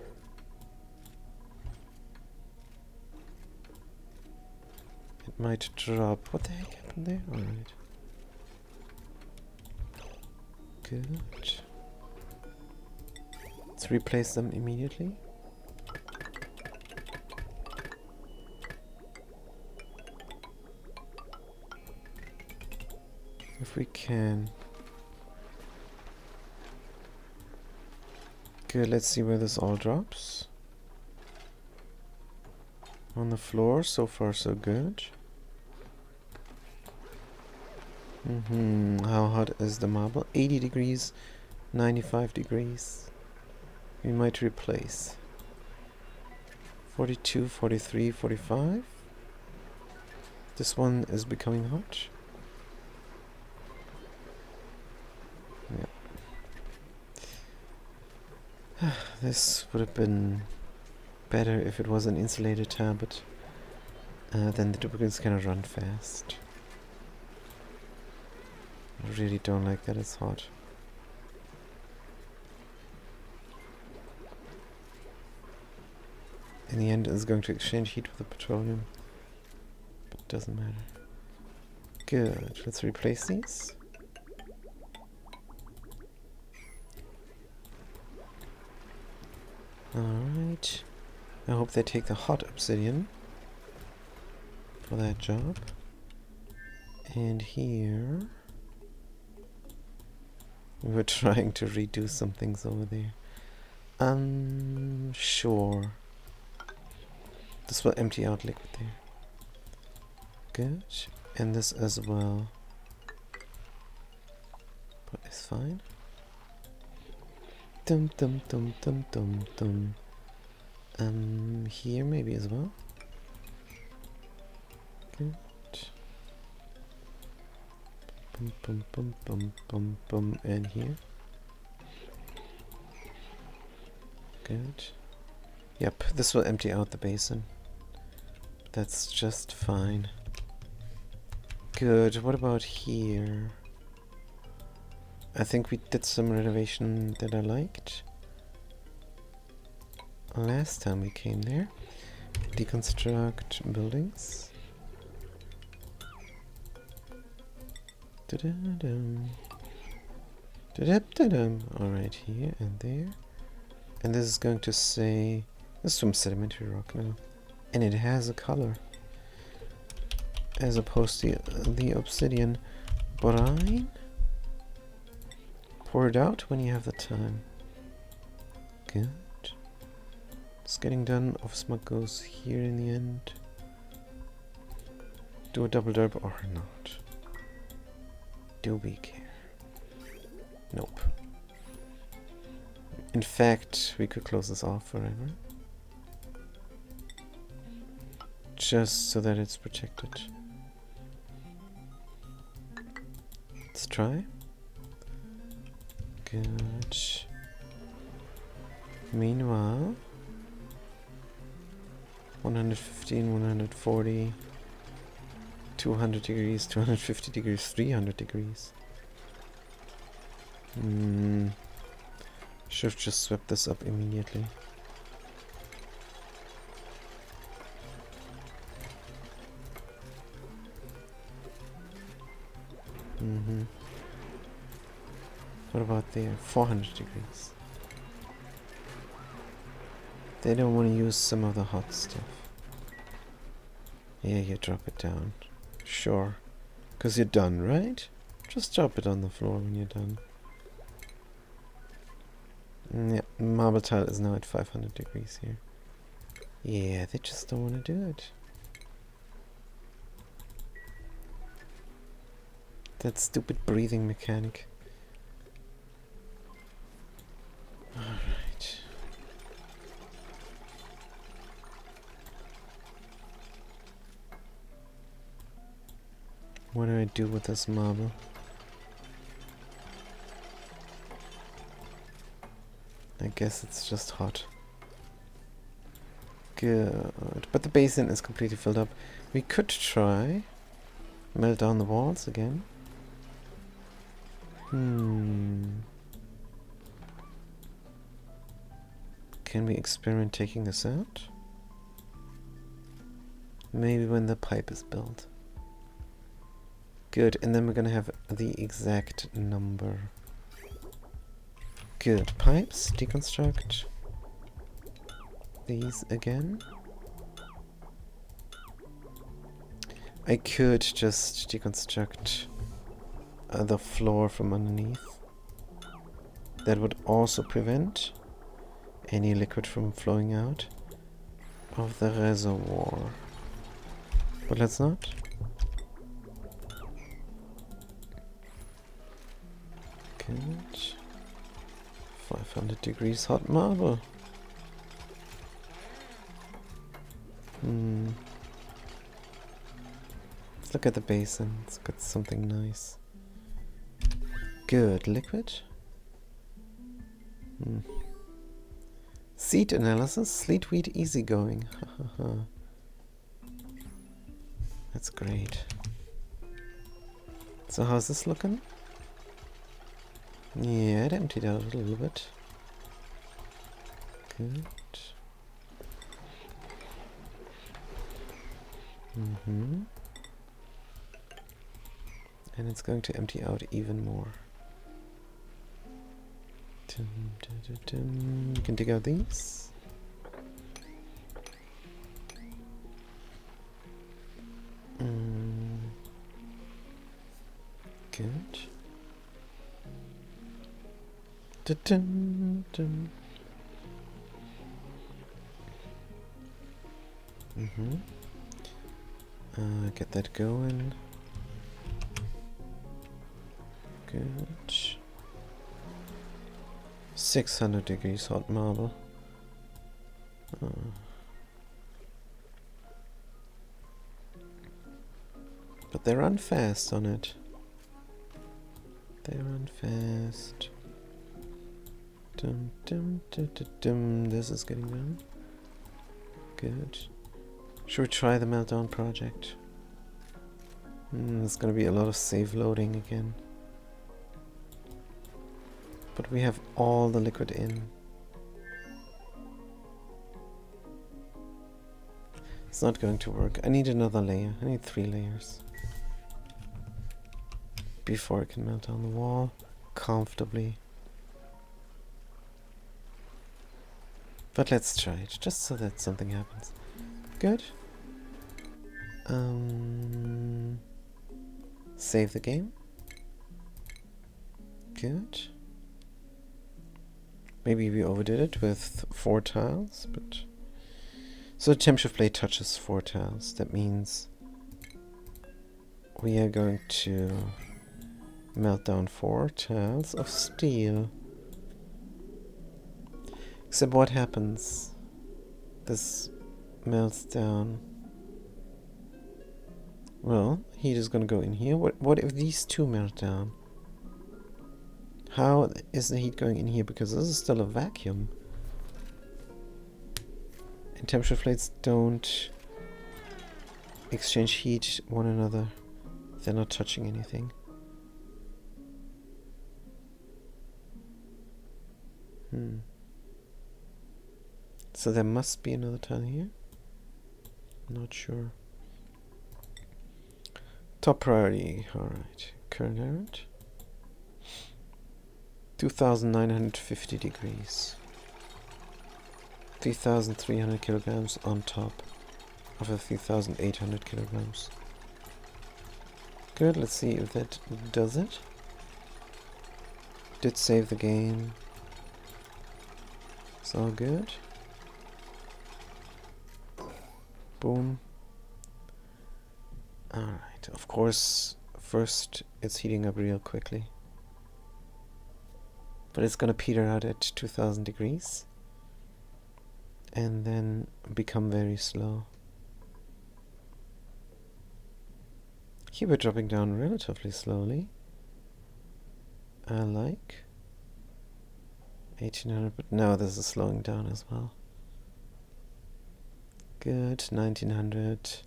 it might drop. What the heck happened there? Alright. Good. Let's replace them immediately. If we can. Good, let's see where this all drops. On the floor, so far so good. How hot is the marble? 80 degrees, 95 degrees. We might replace. 42, 43, 45. This one is becoming hot. Yeah. This would have been better if it was an insulated tab, but then the duplicates cannot run fast. I really don't like that it's hot. In the end, it's going to exchange heat with the petroleum, but it doesn't matter. Good, let's replace these. Alright. I hope they take the hot obsidian for that job. And here we were trying to redo some things over there. Sure. This will empty out liquid there. Good. And this as well. But it's fine. Dum dum dum dum dum dum. Here maybe as well. Good. Bum bum bum bum bum bum, and here. Good. Yep, this will empty out the basin. That's just fine. Good. What about here? I think we did some renovation that I liked last time we came there. deconstruct buildings. Da-da-dum. Da-da-da-dum. Alright, here and there. And this is going to say... This is some sedimentary rock now. And it has a color. As opposed to the obsidian. Brine? Pour it out when you have the time. Good. It's getting done. Smug goes here in the end. Do a double derb or not. Do we care? Nope. In fact, we could close this off forever. Just so that it's protected. Let's try. Good. Meanwhile, 115, 140, 200 degrees, 250 degrees, 300 degrees. Should have just swept this up immediately. What about there? 400 degrees. They don't want to use some of the hot stuff. Yeah, you drop it down. Sure. Because you're done, right? Just drop it on the floor when you're done. Yeah, marble tile is now at 500 degrees here. Yeah, they just don't want to do it. That stupid breathing mechanic. Alright. What do I do with this marble? I guess it's just hot. Good. But the basin is completely filled up. We could try melt down the walls again. Can we experiment taking this out? Maybe when the pipe is built. Good, and then we're gonna have the exact number. Good. Pipes, deconstruct. These again. I could just deconstruct the floor from underneath. That would also prevent any liquid from flowing out of the reservoir. But let's not. Good. 500 degrees hot marble. Let's look at the basin. It's got something nice. Good. Liquid. Seed analysis. Sleet wheat easygoing. That's great. So how's this looking? Yeah, it emptied out a little bit. Good. And it's going to empty out even more. You can dig out these. Good. Get that going. Good. 600 degrees hot marble. But they run fast on it. They run fast. This is getting done. Good. Should we try the meltdown project? There's gonna be a lot of save loading again. But we have all the liquid in. It's not going to work. I need another layer. I need 3 layers before it can melt down the wall comfortably. But let's try it, just so that something happens. Good. Save the game. Good. Maybe we overdid it with 4 tiles, but... So the temperature plate touches 4 tiles. That means we are going to melt down 4 tiles of steel. Except what happens? This melts down. Well, heat is gonna go in here. What if these 2 melt down? How is the heat going in here? Because this is still a vacuum. And temperature plates don't exchange heat one another. They're not touching anything. So there must be another tile here. Not sure. Top priority. Alright. Current errand. 2,950 degrees. 3,300 kilograms on top of a 3,800 kilograms. Good, let's see if that does it. Did save the game. It's all good. Boom. Alright, of course, first it's heating up real quickly. But it's gonna peter out at 2,000 degrees. And then become very slow. Here we're dropping down relatively slowly. I like 1800, but now this is slowing down as well. Good, 1900. Let's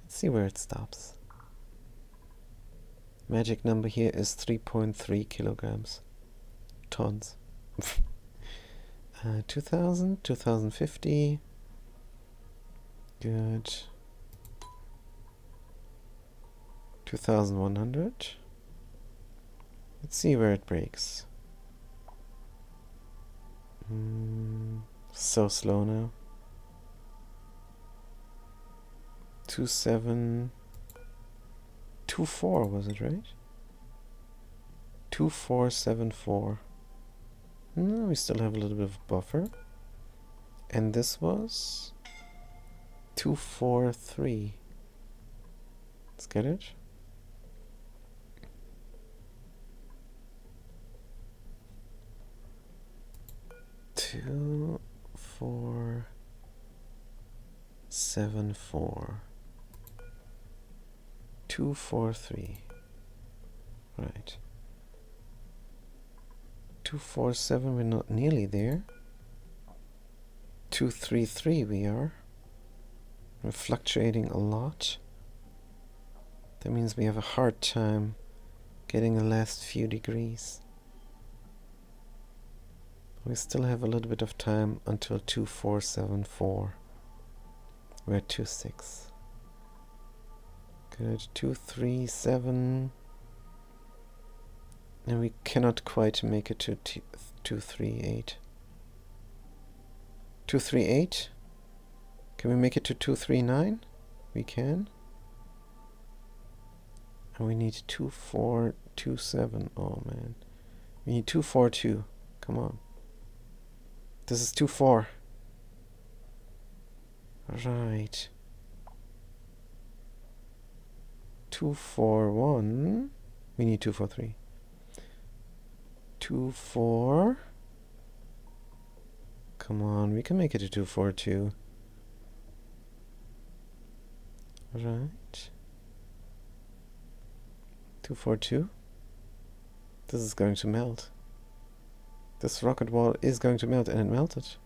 see where it stops. Magic number here is 3.3 kilograms. Tons. 2000, 2050. Good. 2100. Let's see where it breaks. So slow now. 2724 was it, right? 2474. No, we still have a little bit of buffer. And this was 243. Let's get it. Two, 4, 7, 4. 243. Right. 247, we're not nearly there. 233 we are. We're fluctuating a lot. That means we have a hard time getting the last few degrees. We still have a little bit of time until 2474. We're at 26. Good. 237. And we cannot quite make it to 238. 238? Can we make it to 239? We can. And we need 2427. Oh man. We need 242. Come on. This is 24. Right. 241. We need 243. 24. Come on, we can make it to 242. Right. 242. This is going to melt. This rocket wall is going to melt, and it melted.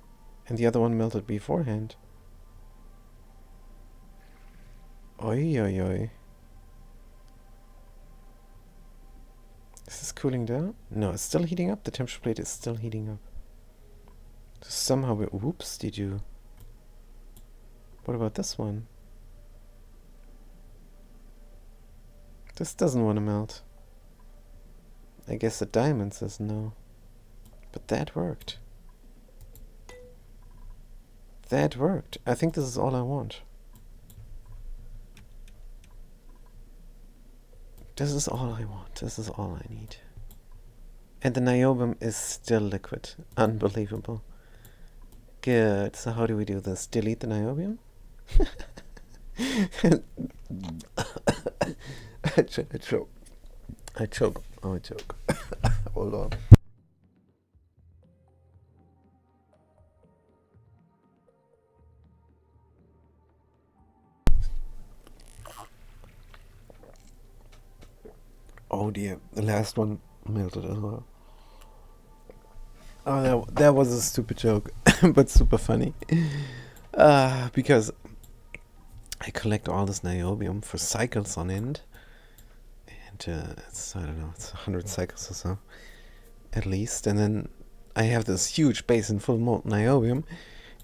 And the other one melted beforehand. Oi, oi, oi. Is this cooling down? No, it's still heating up. The temperature plate is still heating up. So somehow we... Whoops, did you... What about this one? This doesn't want to melt. I guess the diamond says no. But that worked. That worked. I think this is all I want. This is all I want. This is all I need. And the niobium is still liquid. Unbelievable. Good. So how do we do this? Delete the niobium? I choke. I choke. Oh, I choke. Hold on. Oh dear, the last one melted as well. Oh, that was a stupid joke, but super funny. Because I collect all this niobium for cycles on end. And it's, I don't know, it's 100 cycles or so, at least. And then I have this huge basin full of molten niobium,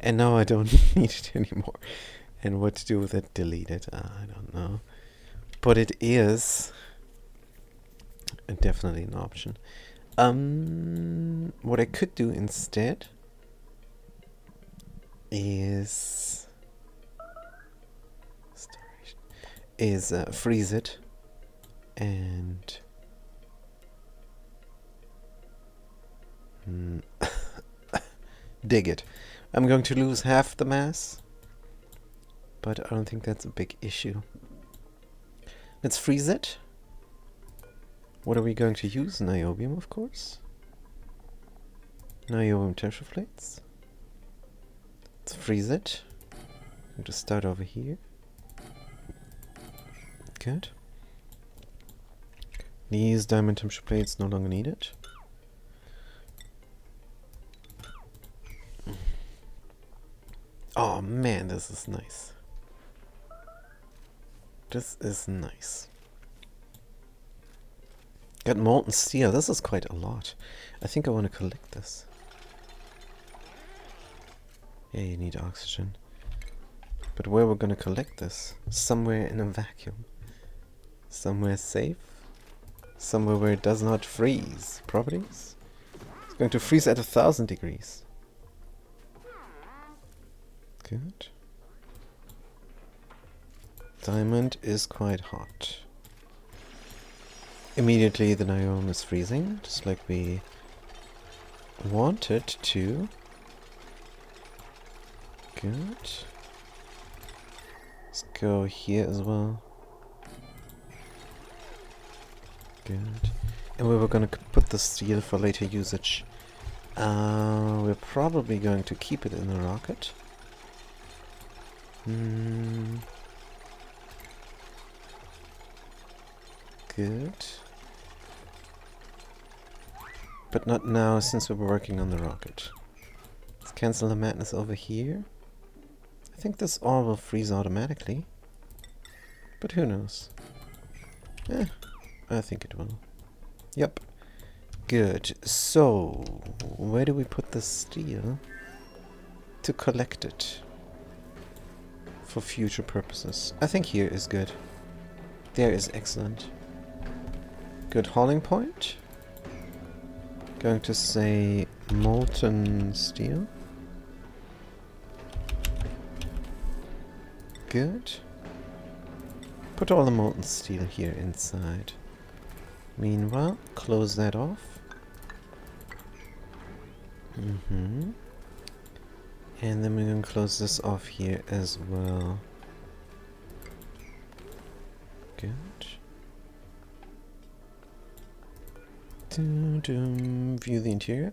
and now I don't need it anymore. And what to do with it? Delete it? I don't know. But it is definitely an option. What I could do instead is freeze it and dig it. I'm going to lose half the mass, but I don't think that's a big issue. Let's freeze it. What are we going to use? Niobium, of course. Niobium tetraflates. Let's freeze it. I'm going to start over here. Good. These diamond temperature plates no longer needed. Oh man, this is nice. This is nice. Got molten steel. This is quite a lot. I think I want to collect this. Yeah, you need oxygen. But where we're going to collect this? Somewhere in a vacuum. Somewhere safe. Somewhere where it does not freeze. Properties? It's going to freeze at 1000 degrees. Good. Diamond is quite hot. Immediately the niobium is freezing, just like we wanted to. Good. Let's go here as well. Good. And we were gonna put the steel for later usage. We're probably going to keep it in the rocket. Good. But not now, since we're working on the rocket. Let's cancel the madness over here. I think this all will freeze automatically. But who knows? I think it will. Yep. Good. So, where do we put the steel to collect it for future purposes? I think here is good. There is excellent. Good hauling point. Going to say molten steel. Good. Put all the molten steel here inside. Meanwhile, close that off. And then we're going to close this off here as well. Good. View the interior.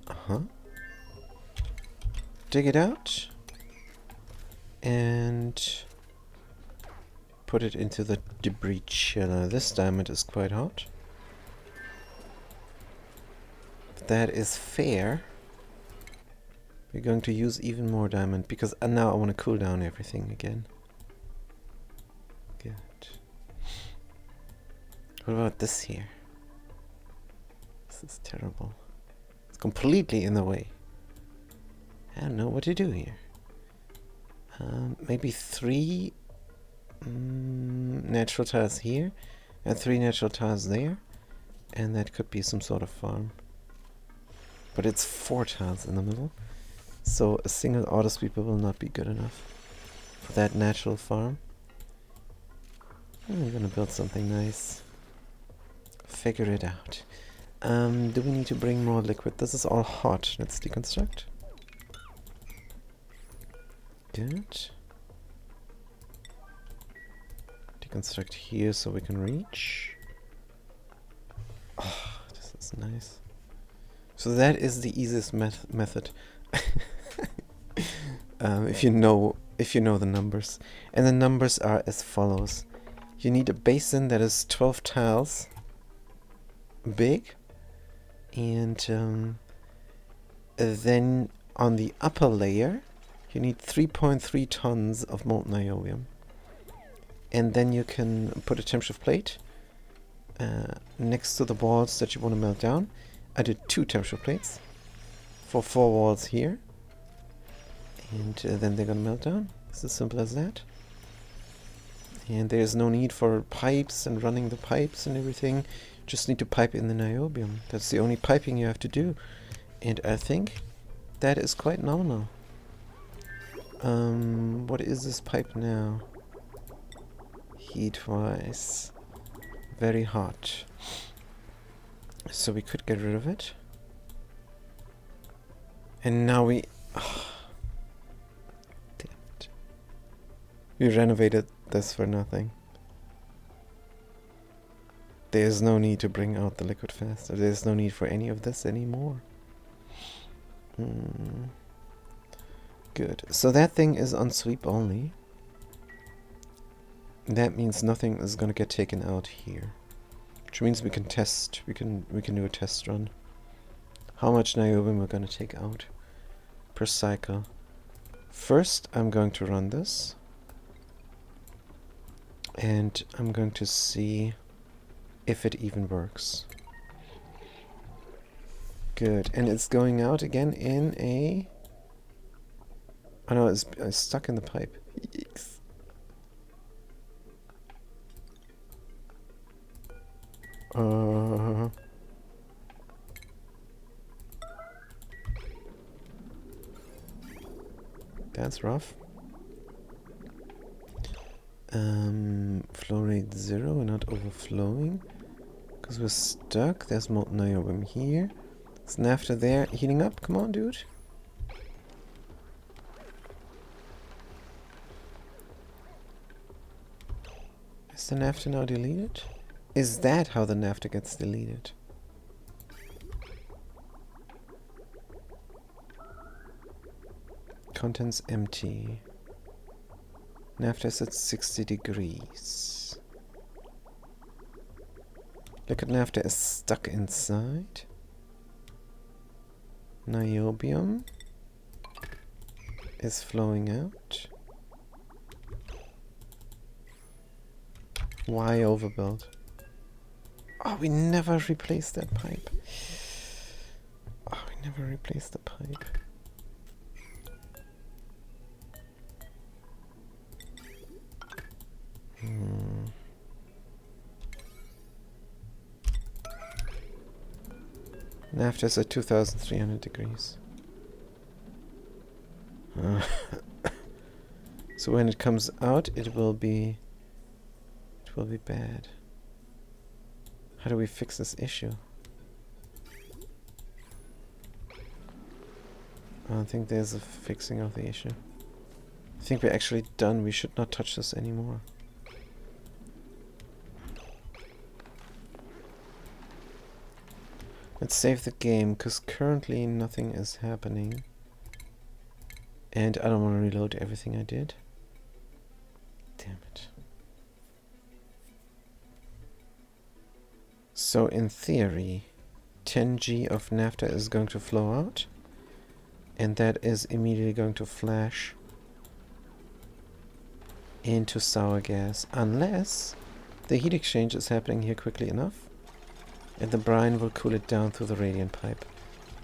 Dig it out. And put it into the debris chiller. This diamond is quite hot. That is fair. We're going to use even more diamond because now I want to cool down everything again. Good. What about this here? This is terrible. It's completely in the way. I don't know what to do here. Maybe 3 natural tiles here and 3 natural tiles there, and that could be some sort of farm. But it's 4 tiles in the middle, so a single auto sweeper will not be good enough for that natural farm. I'm gonna build something nice. Figure it out. Do we need to bring more liquid? This is all hot. Let's deconstruct. Good. Deconstruct here so we can reach. Oh, this is nice. So that is the easiest method. If you know the numbers. And the numbers are as follows. You need a basin that is 12 tiles big, and then on the upper layer you need 3.3 tons of molten niobium, and then you can put a temperature plate next to the walls that you want to melt down. I did 2 temperature plates for 4 walls here, and then they're gonna melt down. It's as simple as that. And there's no need for pipes and running the pipes and everything. Just need to pipe in the niobium. That's the only piping you have to do. And I think that is quite nominal. What is this pipe now? Heat-wise. Very hot. So we could get rid of it. And now we... Oh, damn it. We renovated this for nothing. There's no need to bring out the liquid faster. There's no need for any of this anymore. Good. So that thing is on sweep only. That means nothing is gonna get taken out here. Which means we can test. We can do a test run. How much niobium we're gonna take out per cycle. First, I'm going to run this. And I'm going to see if it even works. Good. And it's going out again in a... Oh no, it's stuck in the pipe. Yikes. That's rough. Flow rate 0, we're not overflowing. Because we're stuck. There's molten niobium here. Is naphtha there heating up? Come on, dude. Is the naphtha now deleted? Is that how the naphtha gets deleted? Contents empty. Naphtha is at 60 degrees. Liquid naphtha is stuck inside. Niobium is flowing out. Why overbuild? Oh, we never replaced that pipe. Oh, we never replaced the pipe. Naphtha is at 2,300 degrees. So when it comes out, it will be bad. How do we fix this issue? I don't think there's a fixing of the issue. I think we're actually done. We should not touch this anymore. Let's save the game, because currently nothing is happening. And I don't want to reload everything I did. Damn it. So in theory, 10G of naphtha is going to flow out. And that is immediately going to flash into sour gas. Unless the heat exchange is happening here quickly enough. And the brine will cool it down through the radiant pipe.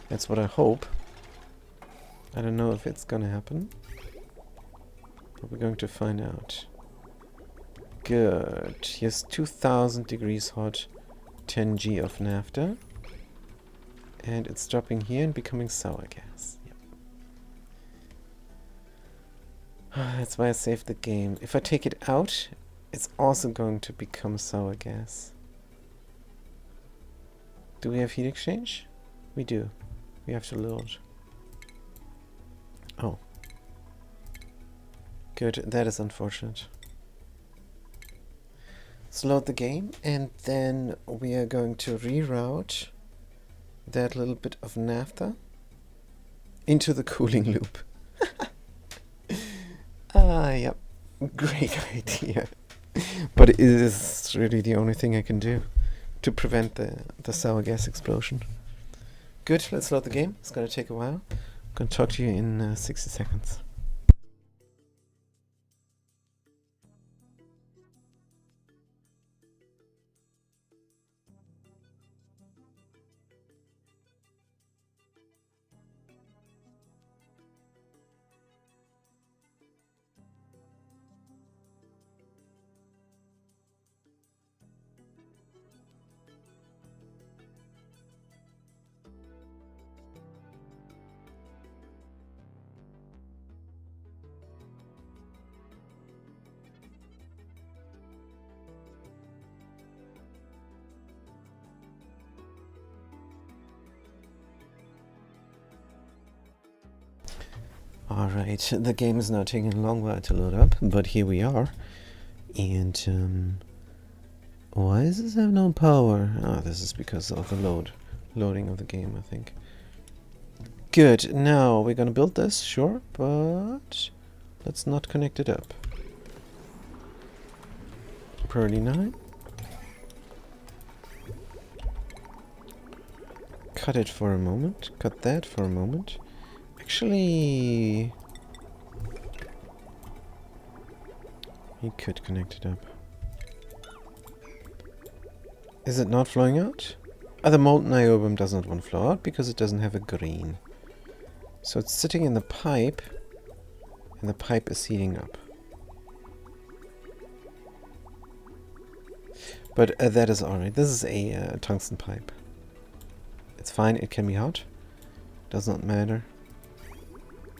That's what I hope. I don't know if it's gonna happen. But we're going to find out. Good. Here's 2000 degrees hot, 10 G of naphtha. And it's dropping here and becoming sour gas. Yep. That's why I saved the game. If I take it out, it's also going to become sour gas. Do we have heat exchange? We do. We have to load. Oh. Good, that is unfortunate. Let's load the game, and then we are going to reroute that little bit of naphtha into the cooling loop. Yep. Great idea. But it is really the only thing I can do to prevent the sour gas explosion. Good, let's load the game. It's gonna take a while. I'm gonna talk to you in 60 seconds. Alright, the game is now taking a long while to load up, but here we are. And, why does this have no power? Ah, this is because of the loading of the game, I think. Good, now we're gonna build this, sure, but let's not connect it up. Priority 9. Cut it for a moment, cut that for a moment. Actually, you could connect it up. Is it not flowing out? The molten niobium does not want to flow out because it doesn't have a green. So it's sitting in the pipe, and the pipe is heating up. But that is alright. This is a tungsten pipe. It's fine, it can be hot. Does not matter.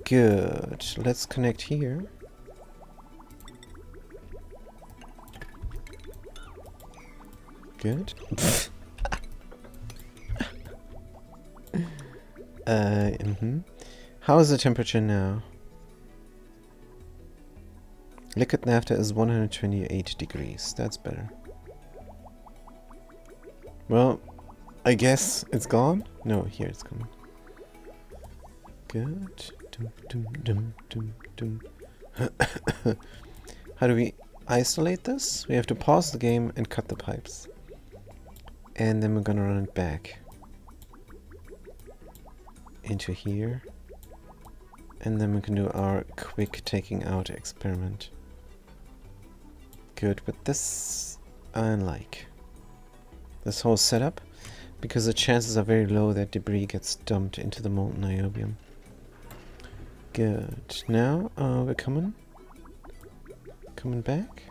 Good. Let's connect here. Good. How is the temperature now? Liquid naphtha is 128 degrees. That's better. Well, I guess it's gone? No, here it's coming. Good. How do we isolate this? We have to pause the game and cut the pipes. And then we're gonna run it back into here. And then we can do our quick taking out experiment. Good, but this I like. This whole setup, because the chances are very low that debris gets dumped into the molten niobium. Good. Now we're coming back.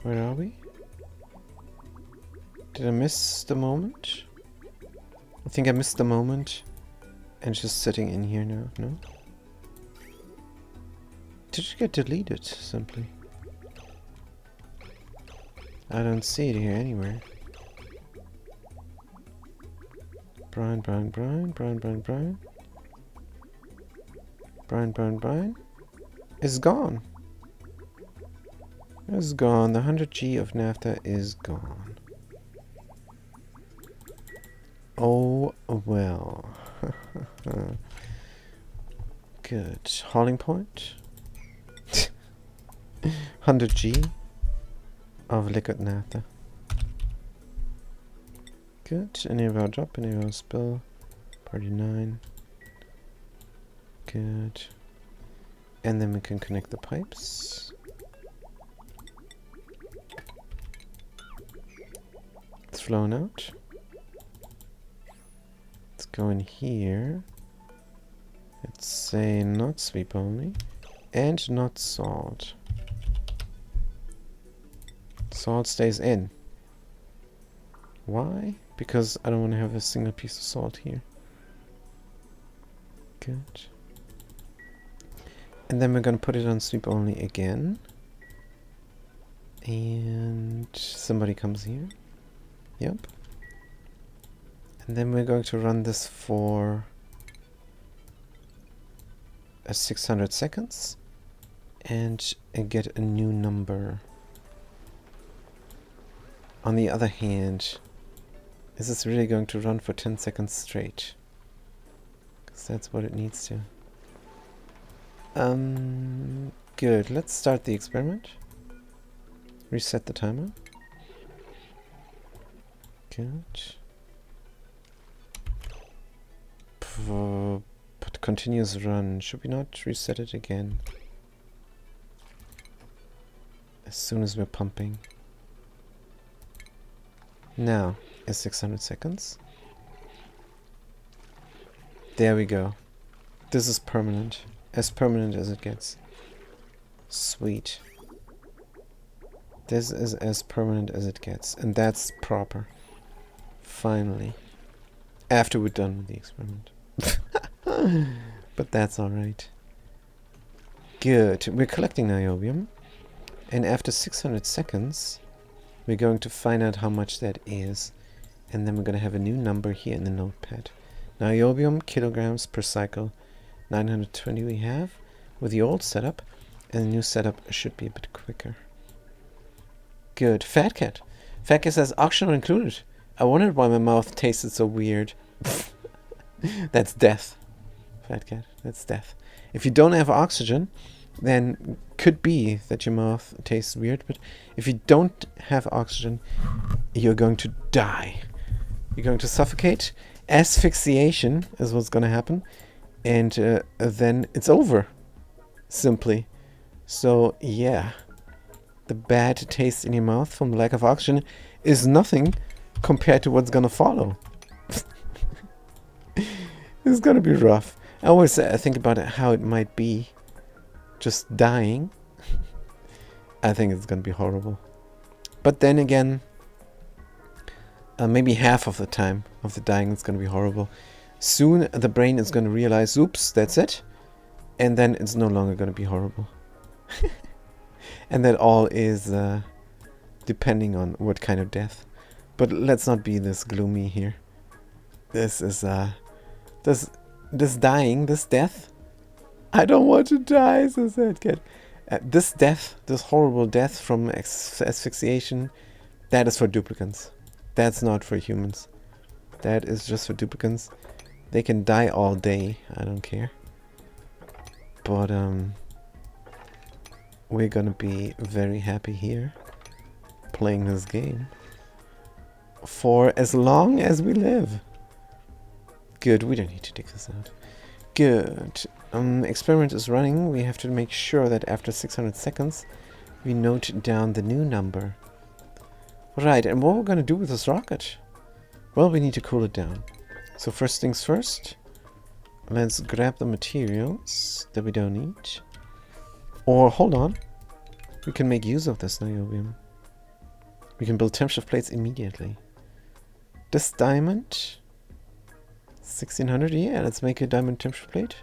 Where are we? Did I miss the moment? I think I missed the moment. And just sitting in here now, no? Did it get deleted, simply? I don't see it here anywhere. Brine. Brine. It's gone. It's gone. The 100 G of naphtha is gone. Oh, well. Good. Hauling point. 100 G of liquid naphtha. Good. Enable drop, enable spill. Party 9. Good. And then we can connect the pipes. It's flowing out. Let's go in here. Let's say not sweep only. And not salt. Salt stays in. Why? Because I don't want to have a single piece of salt here. Good. And then we're going to put it on sweep only again. And somebody comes here. Yep. And then we're going to run this for 600 seconds and get a new number. On the other hand, is this really going to run for 10 seconds straight? Because that's what it needs to. Good. Let's start the experiment. Reset the timer. Good. But continuous run. Should we not reset it again? As soon as we're pumping. Now is 600 seconds. There we go. This is permanent. As permanent as it gets. Sweet. This is as permanent as it gets. And that's proper. Finally. After we're done with the experiment. But that's alright. Good. We're collecting niobium. And after 600 seconds, we're going to find out how much that is. And then we're going to have a new number here in the notepad. Niobium, kilograms per cycle. 920 we have with the old setup. And the new setup should be a bit quicker. Good. Fat Cat. Fat Cat says oxygen included. I wondered why my mouth tasted so weird. That's death. Fat Cat. That's death. If you don't have oxygen, then could be that your mouth tastes weird. But if you don't have oxygen, you're going to die. You're going to suffocate. Asphyxiation is what's going to happen. And then it's over. Simply. So, yeah. The bad taste in your mouth from lack of oxygen is nothing compared to what's going to follow. It's going to be rough. I always think about it, how it might be just dying. I think it's going to be horrible. But then again, maybe half of the time of the dying is going to be horrible. Soon the brain is going to realize, oops, that's it. And then it's no longer going to be horrible. And that all is depending on what kind of death. But let's not be this gloomy here. This is this dying, this death. I don't want to die, says that cat. This death, this horrible death from asphyxiation, that is for duplicants. That's not for humans. That is just for duplicants. They can die all day. I don't care. But we're gonna be very happy here playing this game for as long as we live. Good, we don't need to dig this out. Good. Experiment is running. We have to make sure that after 600 seconds we note down the new number. Right, and what we're gonna do with this rocket? Well, we need to cool it down. So first things first, let's grab the materials that we don't need. Or, hold on, we can make use of this niobium. We can build temperature plates immediately. This diamond, 1600, yeah, let's make a diamond temperature plate.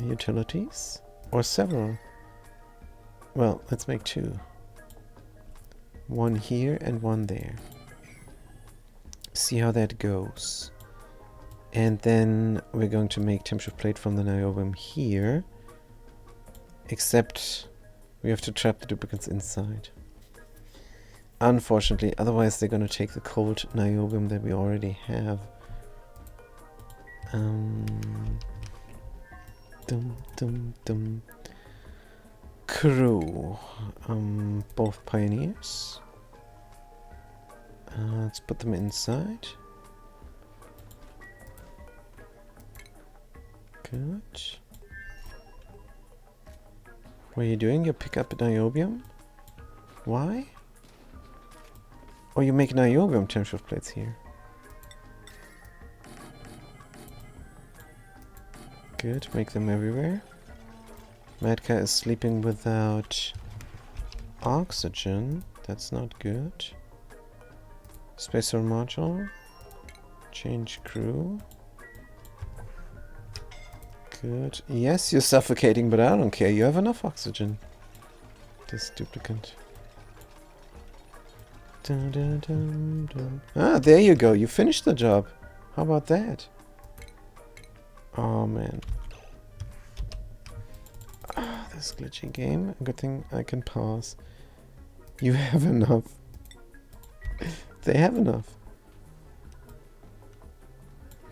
Utilities, or several. Well, let's make two. One here and one there. See how that goes. And then we're going to make temperature plate from the niobium here. Except we have to trap the duplicates inside. Unfortunately, otherwise they're going to take the cold niobium that we already have. Crew. Both pioneers. Let's put them inside. Good. What are you doing? You pick up niobium? Why? Or you make niobium temperature plates here. Good, make them everywhere. Madka is sleeping without oxygen. That's not good. Spacer module. Change crew. Good. Yes, you're suffocating, but I don't care. You have enough oxygen. This duplicate. Dun, dun, dun, dun. Ah, there you go. You finished the job. How about that? Oh, man. Ah, this glitchy game. Good thing I can pause. You have enough. They have enough.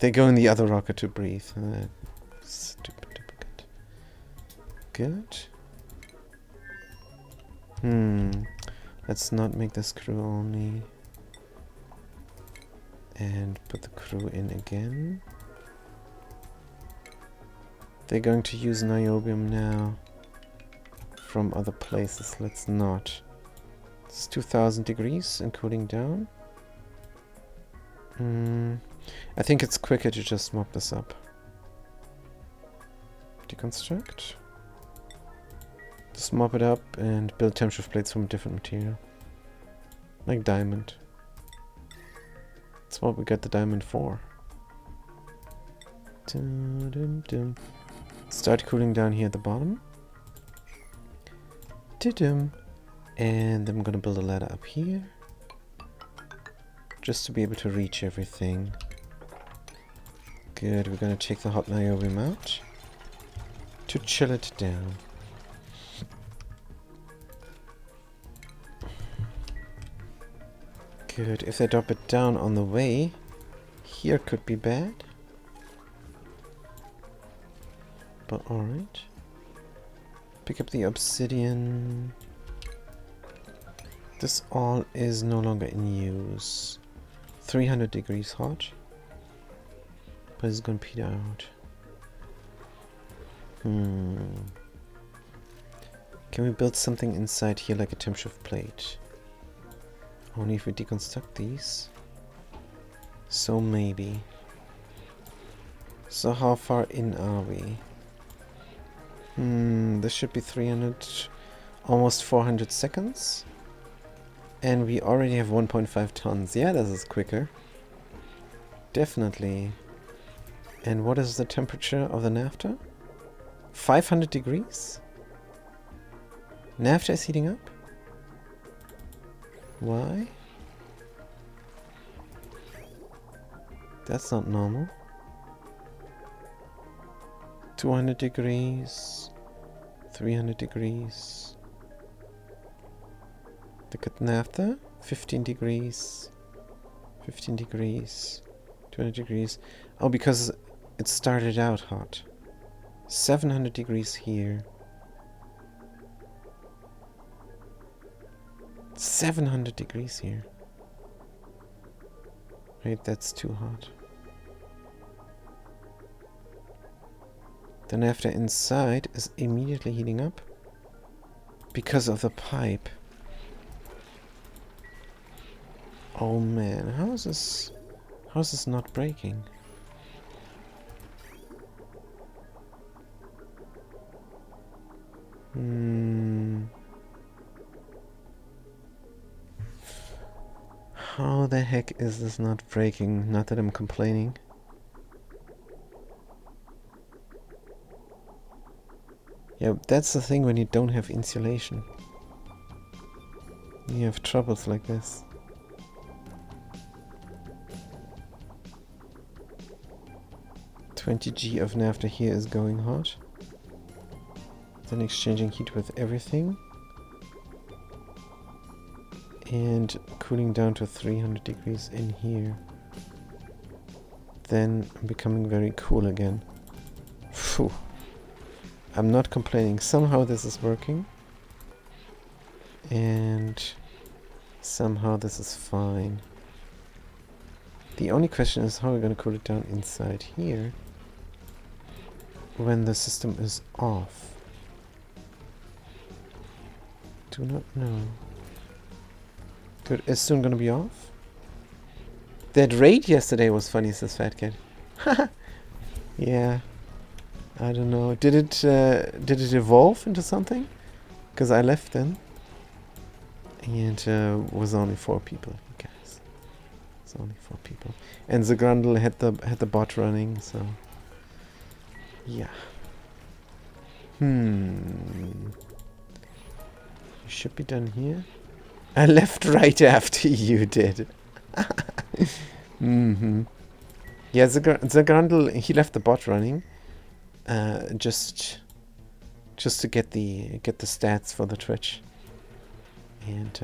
They go in the other rocket to breathe. Stupid duplicate. Good. Let's not make this crew only. And put the crew in again. They're going to use niobium now. From other places. Let's not. It's 2000 degrees and cooling down. I think it's quicker to just mop this up. Deconstruct. Just mop it up and build temp shift plates from a different material. Like diamond. That's what we got the diamond for. Dun, dun, dun. Start cooling down here at the bottom. Dum. And I'm gonna build a ladder up here. Just to be able to reach everything. Good, we're gonna take the hot niobium out. To chill it down. Good, if they drop it down on the way, here could be bad. But alright. Pick up the obsidian. This all is no longer in use. 300 degrees hot. But it's gonna peter out. Can we build something inside here like a temp shift plate? Only if we deconstruct these. So maybe. So how far in are we? This should be 300, almost 400 seconds. And we already have 1.5 tons. Yeah, this is quicker. Definitely. And what is the temperature of the naphtha? 500 degrees? Naphtha is heating up? Why? That's not normal. 200 degrees. 300 degrees. Look at naphtha. 15 degrees. 15 degrees. 20 degrees. Oh, because it started out hot. 700 degrees here. 700 degrees here. Wait, that's too hot. The naphtha inside is immediately heating up because of the pipe. Oh man, how is this not breaking? How the heck is this not breaking? Not that I'm complaining. Yeah, that's the thing when you don't have insulation. You have troubles like this. $20G of naphtha here is going hot. Then exchanging heat with everything. And cooling down to 300 degrees in here. Then becoming very cool again. Phew. I'm not complaining. Somehow this is working. And somehow this is fine. The only question is how we're going to cool it down inside here when the system is off. Do not know. Good, it's soon gonna be off. That raid yesterday was funny, says Fat Cat. Yeah. I don't know. Did it evolve into something? Because I left then. And was only 4 people, guys. It's only 4 people. And the Grundle had the bot running, so yeah. You should be done here. I left right after you did. Yeah, the Grundle, he left the bot running, just to get the stats for the Twitch, and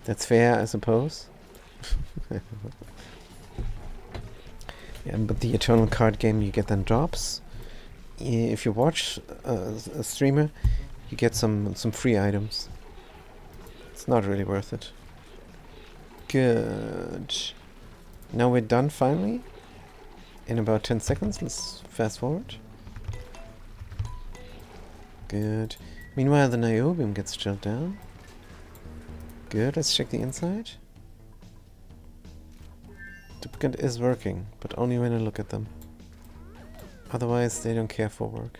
that's fair, I suppose. Yeah, but the Eternal card game you get then drops. If you watch a streamer, you get some free items. It's not really worth it. Good. Now we're done finally. In about 10 seconds, let's fast forward. Good. Meanwhile, the niobium gets chilled down. Good, let's check the inside. Duplicate is working, but only when I look at them. Otherwise, they don't care for work.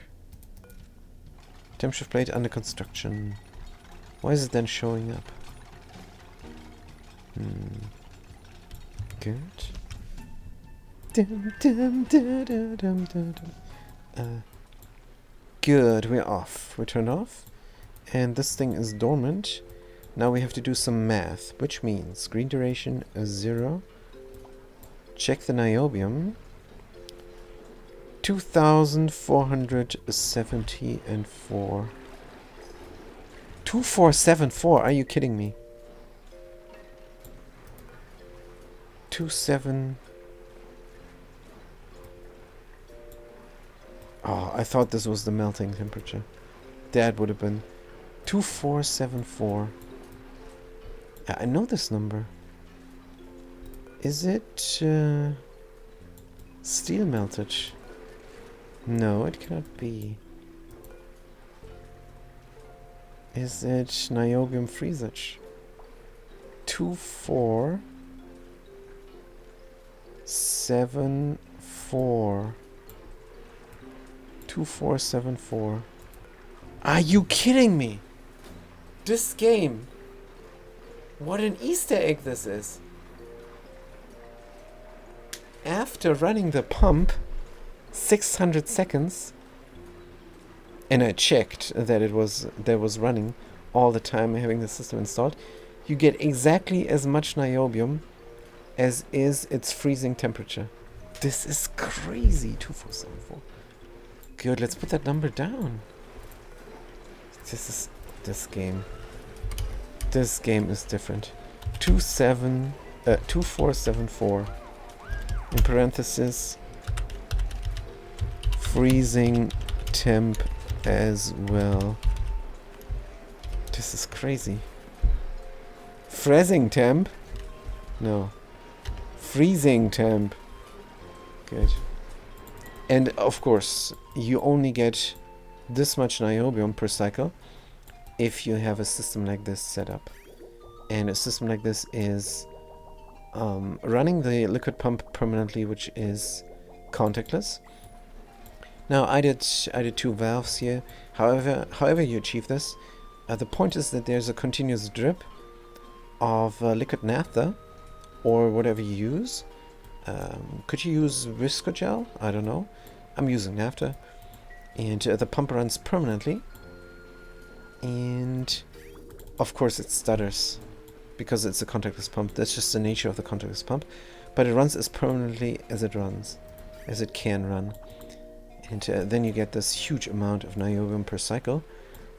Temp shift plate under construction. Why is it then showing up? Good. Good, we're off. We're turned off. And this thing is dormant. Now we have to do some math, which means green duration is 0. Check the niobium. 2,474. 2474, are you kidding me? 27. Oh, I thought this was the melting temperature. That would have been 2474. I know this number. Is it steel meltage? No, it cannot be. Is it niobium freezage? 2474. 2474. Are you kidding me? This game. What an Easter egg this is. After running the pump 600 seconds, and I checked that it was running all the time having the system installed, you get exactly as much niobium as is its freezing temperature. This is crazy. 2474. Good, let's put that number down. This game. This game is different. 2474. In parenthesis, freezing temp as well. This is crazy. Freezing temp? No. Freezing temp. Good. And of course, you only get this much niobium per cycle if you have a system like this set up. And a system like this is running the liquid pump permanently, which is contactless. Now I did 2 valves here. However you achieve this, the point is that there's a continuous drip of liquid naphtha or whatever you use. Could you use Viscogel? I don't know. I'm using naphtha. And the pump runs permanently. And of course it stutters because it's a contactless pump. That's just the nature of the contactless pump. But it runs as permanently as it can run. And then you get this huge amount of niobium per cycle.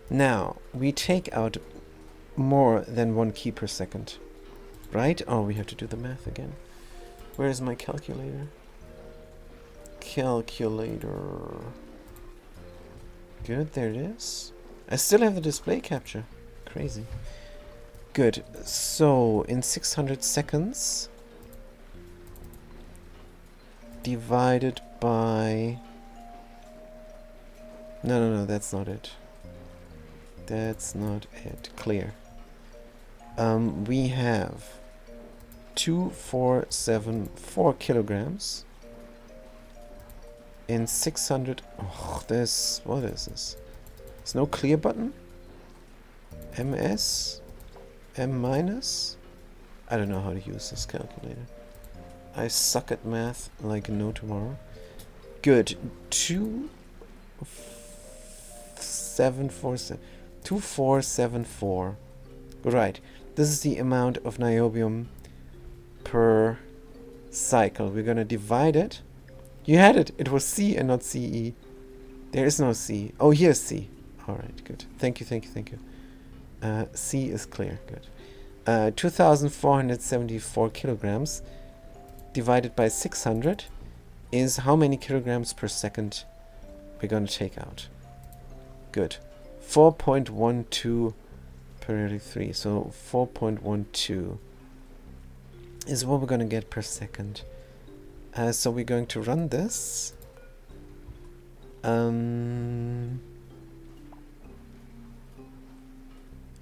Now, we take out more than 1 key per second. Right? Oh, we have to do the math again. Where is my calculator? Calculator. Good, there it is. I still have the display capture. Crazy. Good. So, in 600 seconds, divided by... No, that's not it. That's not it. Clear. We have 2474 kilograms in 600. Oh, this. What is this? There's no clear button? MS? M minus? I don't know how to use this calculator. I suck at math like no tomorrow. Good. 2474. Right. This is the amount of niobium per cycle. We're gonna divide it. You had it. It was C and not CE. There is no C. Oh, here's C. Alright, good. Thank you. C is clear. Good. 2,474 kilograms divided by 600 is how many kilograms per second we're going to take out. Good. 4.12 per 3. So 4.12 is what we're going to get per second. So we're going to run this.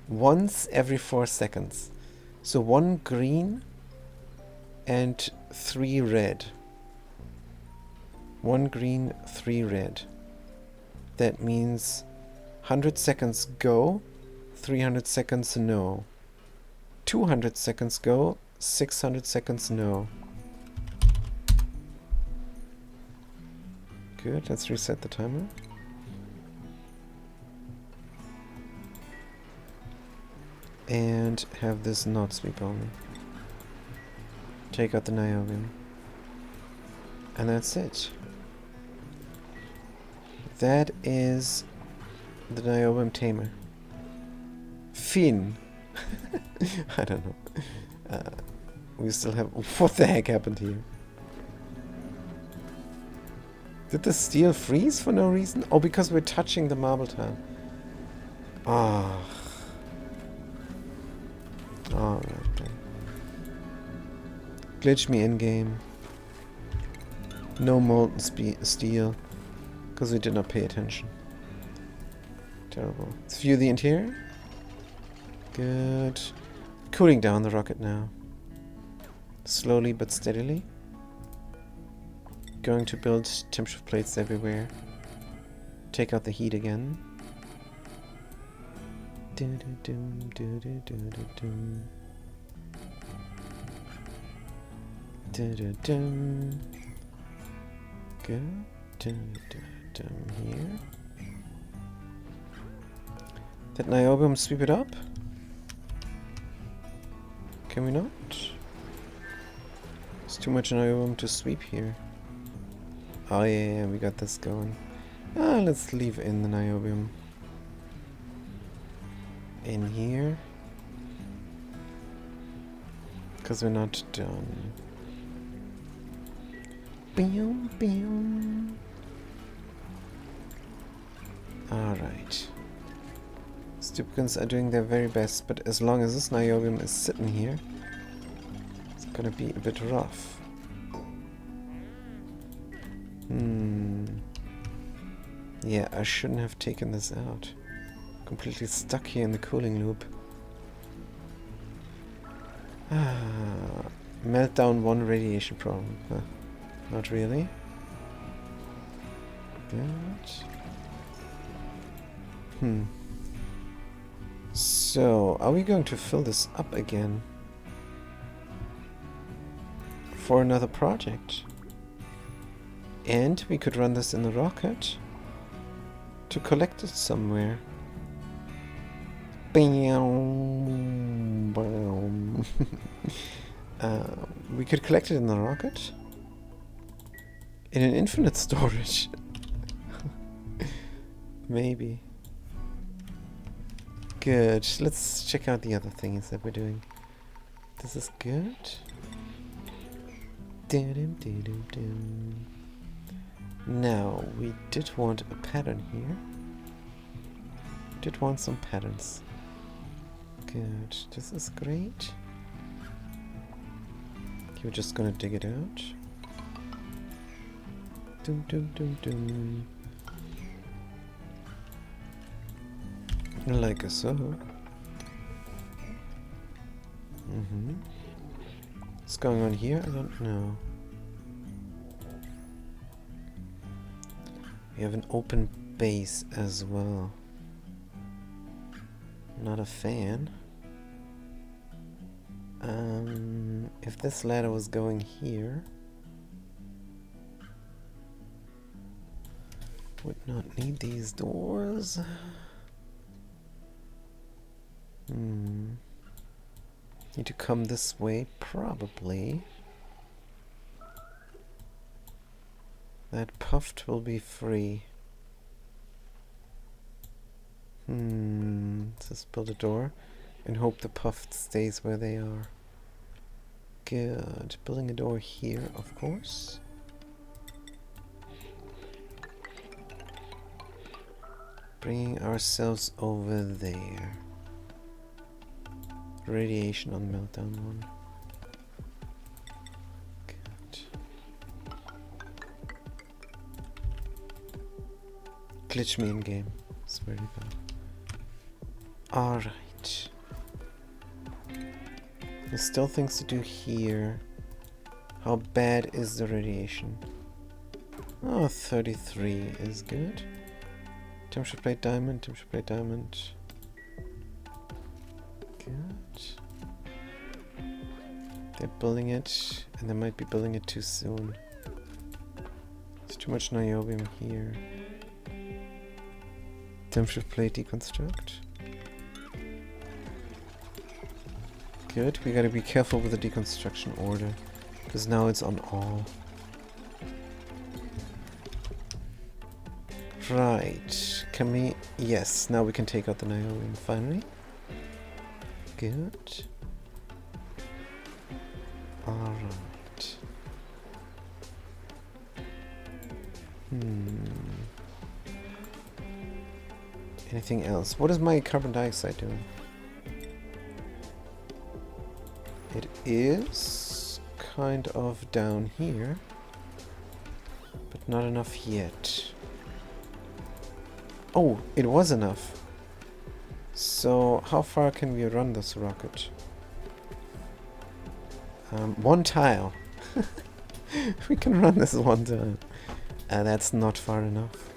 Once every 4 seconds. So 1 green and 3 red. 1 green, 3 red. That means 100 seconds go, 300 seconds no. 200 seconds go, 600 seconds no. Good, let's reset the timer. And have this not sweep only. Take out the niobium. And that's it. That is the niobium tamer. Fin. I don't know. We still have... What the heck happened here? Did the steel freeze for no reason? Oh, because we're touching the marble tile. Ah. Alright then. Glitch me in game. No molten steel. Because we did not pay attention. Terrible. Let's view the interior. Good. Cooling down the rocket now. Slowly but steadily. Going to build temperature plates everywhere. Take out the heat again. Good. Here. That niobium sweep it up? Can we not? It's too much niobium to sweep here. Oh yeah, we got this going. Let's leave in the niobium. In here. Because we're not done. Boom, boom. Alright. Stupkins are doing their very best, but as long as this niobium is sitting here, it's gonna be a bit rough. Yeah, I shouldn't have taken this out. Completely stuck here in the cooling loop. Meltdown 1 radiation problem. Huh. Not really. Good. So, are we going to fill this up again? For another project? And we could run this in the rocket to collect it somewhere. We could collect it in the rocket? In an infinite storage? Maybe. Good. Let's check out the other things that we're doing. This is good. Now, we did want a pattern here. Did want some patterns. Good. This is great. You're just gonna dig it out. Dum dum dum dum. Like so. What's going on here? I don't know. You have an open base as well. Not a fan. If this ladder was going here, would not need these doors. Need to come this way, probably. That puffed will be free. Let's just build a door and hope the puffed stays where they are. Good. Building a door here, of course. Bringing ourselves over there. Radiation on the meltdown one. Good. Glitch me in game. It's very bad. Alright. There's still things to do here. How bad is the radiation? Oh, 33 is good. Temperature plate diamond, temperature plate diamond. Good. They're building it, and they might be building it too soon. There's too much niobium here. Temperature plate deconstruct. Good, we gotta be careful with the deconstruction order, because now it's on all. Right, can we... Yes, now we can take out the niobium finally. Good. Alright. Anything else? What is my carbon dioxide doing? It is kind of down here, but not enough yet. Oh, it was enough. So, how far can we run this rocket? One tile. We can run this one tile. That's not far enough.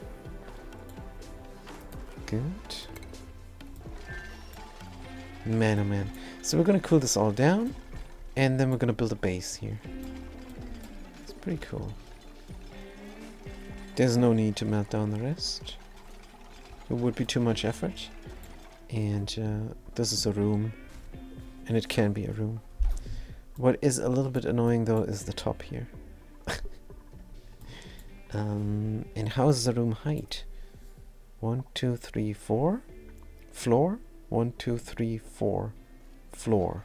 Good. Man, oh man. So we're gonna cool this all down, and then we're gonna build a base here. It's pretty cool. There's no need to melt down the rest. It would be too much effort. And this is a room, and it can be a room. What is a little bit annoying though is the top here. And how is the room height? 1, 2, 3, 4. Floor. 1, 2, 3, 4. Floor.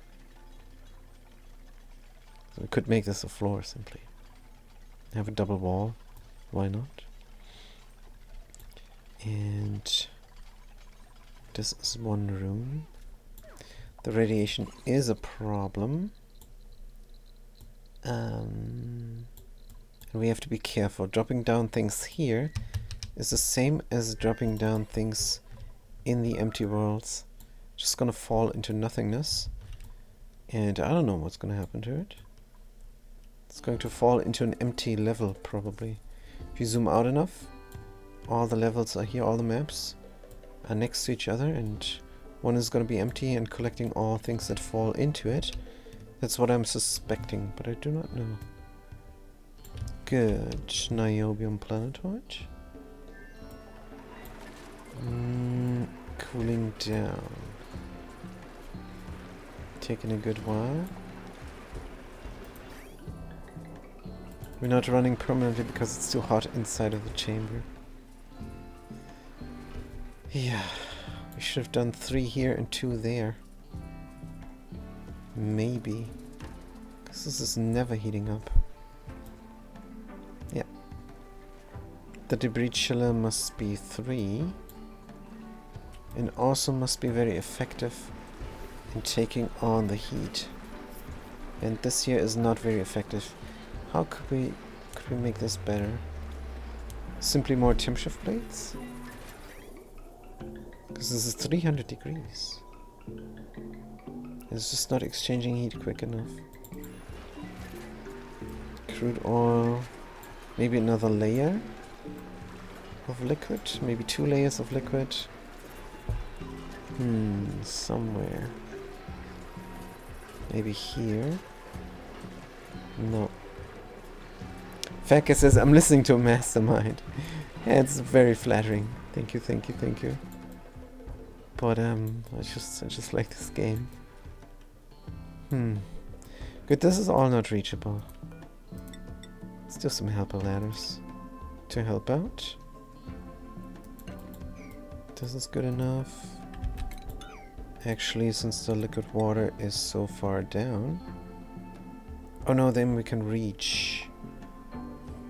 So we could make this a floor simply. Have a double wall. Why not? And this is one room. The radiation is a problem. And we have to be careful. Dropping down things here is the same as dropping down things in the empty worlds. Just gonna fall into nothingness. And I don't know what's gonna happen to it. It's going to fall into an empty level probably. If you zoom out enough, all the levels are here, all the maps are next to each other, and one is going to be empty and collecting all things that fall into it. That's what I'm suspecting, but I do not know. Good. Niobium planetoid. Cooling down. Taking a good while. We're not running permanently because it's too hot inside of the chamber. Yeah, we should have done 3 here and 2 there. Maybe. Because this is never heating up. Yeah. The debris chiller must be 3. And also must be very effective in taking on the heat. And this here is not very effective. How could we make this better? Simply more temperature plates? Because this is 300 degrees. It's just not exchanging heat quick enough. Crude oil. Maybe another layer of liquid, maybe 2 layers of liquid. Somewhere. Maybe here. No. Faka says, I'm listening to a mastermind. Yeah, it's very flattering. Thank you, thank you, thank you. But I just like this game. Good, this is all not reachable. Let's do some helper ladders to help out. This is good enough. Actually, since the liquid water is so far down... Oh no, then we can reach.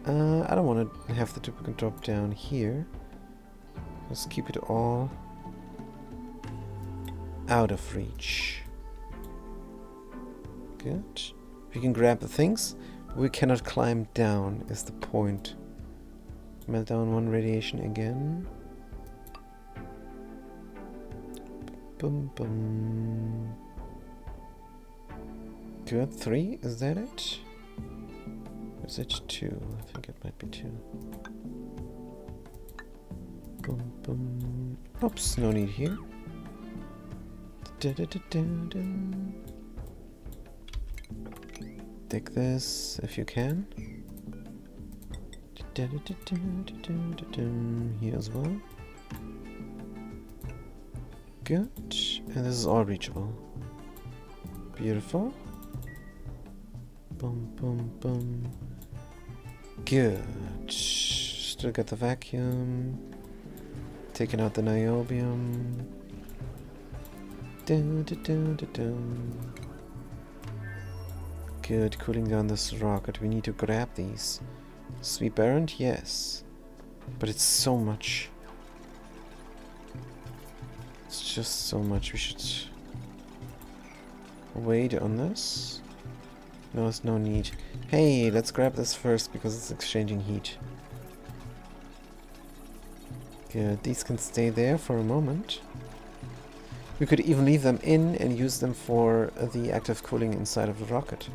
I don't want to have the duplicate drop down here. Let's keep it all out of reach. Good. We can grab the things. We cannot climb down is the point. Melt down 1 radiation again. Boom, boom. Good, 3, is that it? Or is it 2? I think it might be 2. Boom, boom. Oops, no need here. Dig this if you can. Here as well. Good. And this is all reachable. Beautiful. Boom, boom, boom. Good. Still got the vacuum. Taking out the niobium. Good. Cooling down this rocket. We need to grab these. Sweep errand? Yes. But it's so much. It's just so much. We should wait on this. No, there's no need. Hey, let's grab this first because it's exchanging heat. Good. These can stay there for a moment. We could even leave them in and use them for the active cooling inside of the rocket.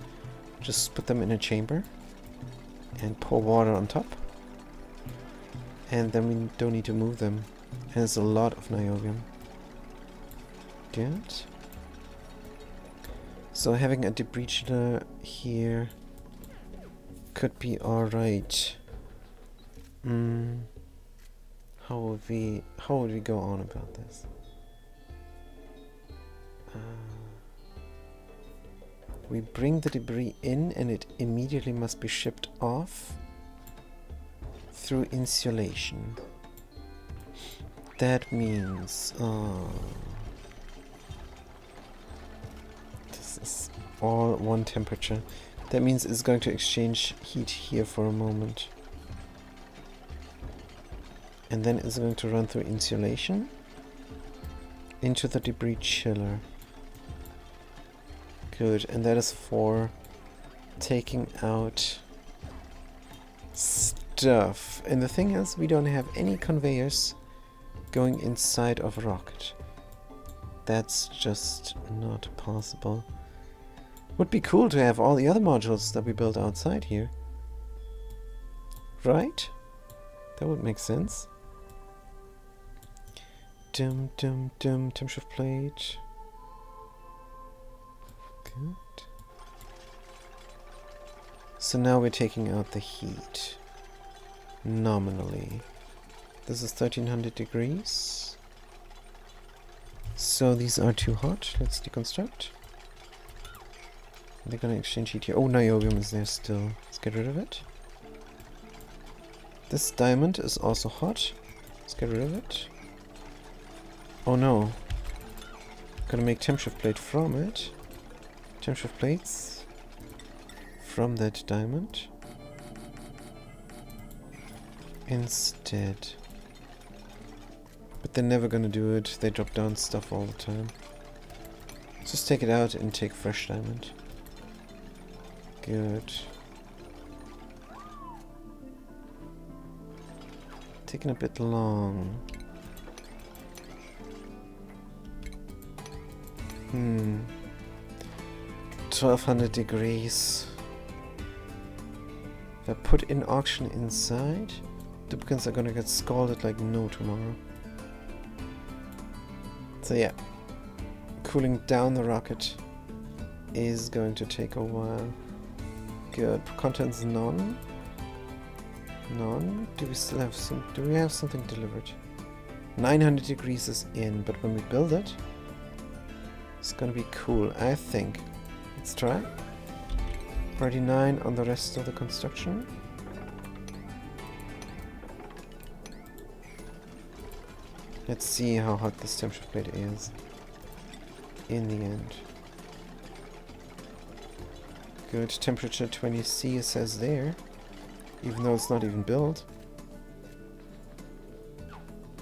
Just put them in a chamber and pour water on top. And then we don't need to move them. And it's a lot of niobium. Good. So having a debreacher here could be alright. How would we go on about this? We bring the debris in and it immediately must be shipped off through insulation. That means this is all one temperature. That means it's going to exchange heat here for a moment. And then it's going to run through insulation into the debris chiller. Good, and that is for taking out stuff. And the thing is, we don't have any conveyors going inside of a rocket. That's just not possible. Would be cool to have all the other modules that we built outside here. Right? That would make sense. Temp shift plate. Good. So now we're taking out the heat. Nominally. This is 1300 degrees. So these are too hot. Let's deconstruct. They're gonna exchange heat here. Oh, niobium is there still. Let's get rid of it. This diamond is also hot. Let's get rid of it. Oh no. Gonna make temp shift plate from it. Temp shift plates from that diamond instead. But they're never gonna do it. They drop down stuff all the time. Just take it out and take fresh diamond. Good. Taking a bit long. 1200 degrees. If I put in auction inside, Duplicants are gonna get scalded like no tomorrow. So yeah, cooling down the rocket is going to take a while. Good. Contents none. None. Do we still have some? Do we have something delivered? 900 degrees is in, but when we build it, it's gonna be cool, I think. Let's try. 39 on the rest of the construction. Let's see how hot this temperature plate is in the end. Good. Temperature 20C it says there, even though it's not even built.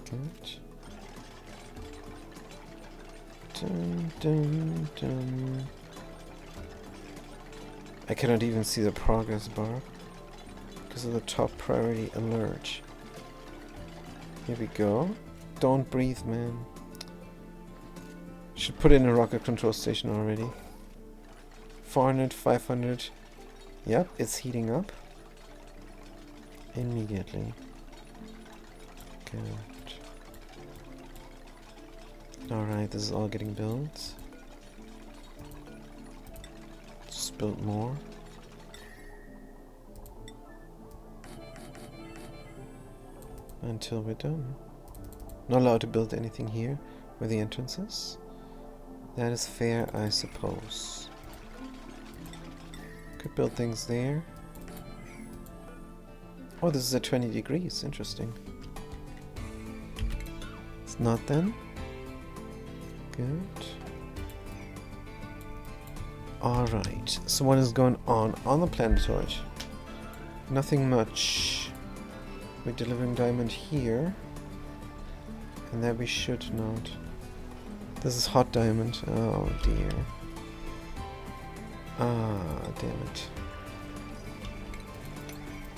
Good. Dun, dun, dun. I cannot even see the progress bar because of the top priority alert. Here we go. Don't breathe, man. Should put in a rocket control station already. 400, 500. Yep, it's heating up. Immediately. Good. Alright, this is all getting built. Just build more. Until we're done. Not allowed to build anything here where the entrance is. That is fair, I suppose. Could build things there. Oh, this is at 20 degrees. Interesting. It's not then. Good. Alright, so what is going on the planetoid? Nothing much. We're delivering diamond here. And there we should not. This is hot diamond. Oh dear. Ah, damn it.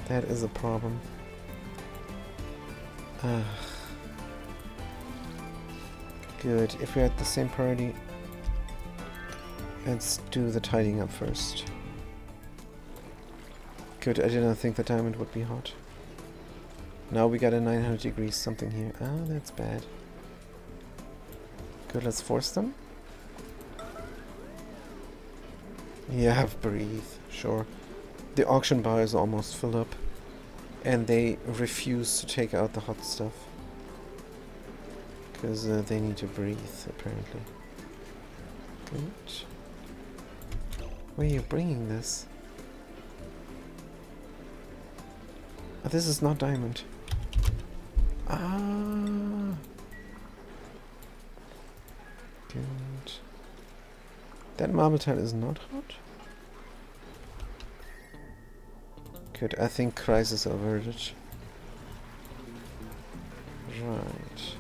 That is a problem. Good. If we're at the same priority, let's do the tidying up first. Good. I did not think the diamond would be hot. Now we got a 900 degrees something here. Ah, that's bad. Good, let's force them. Yeah, breathe. Sure. The auction bar is almost filled up. And they refuse to take out the hot stuff. Because they need to breathe, apparently. Good. Where are you bringing this? Oh, this is not diamond. Ah. Good. That marble tile is not hot. Good. I think crisis averted. Right.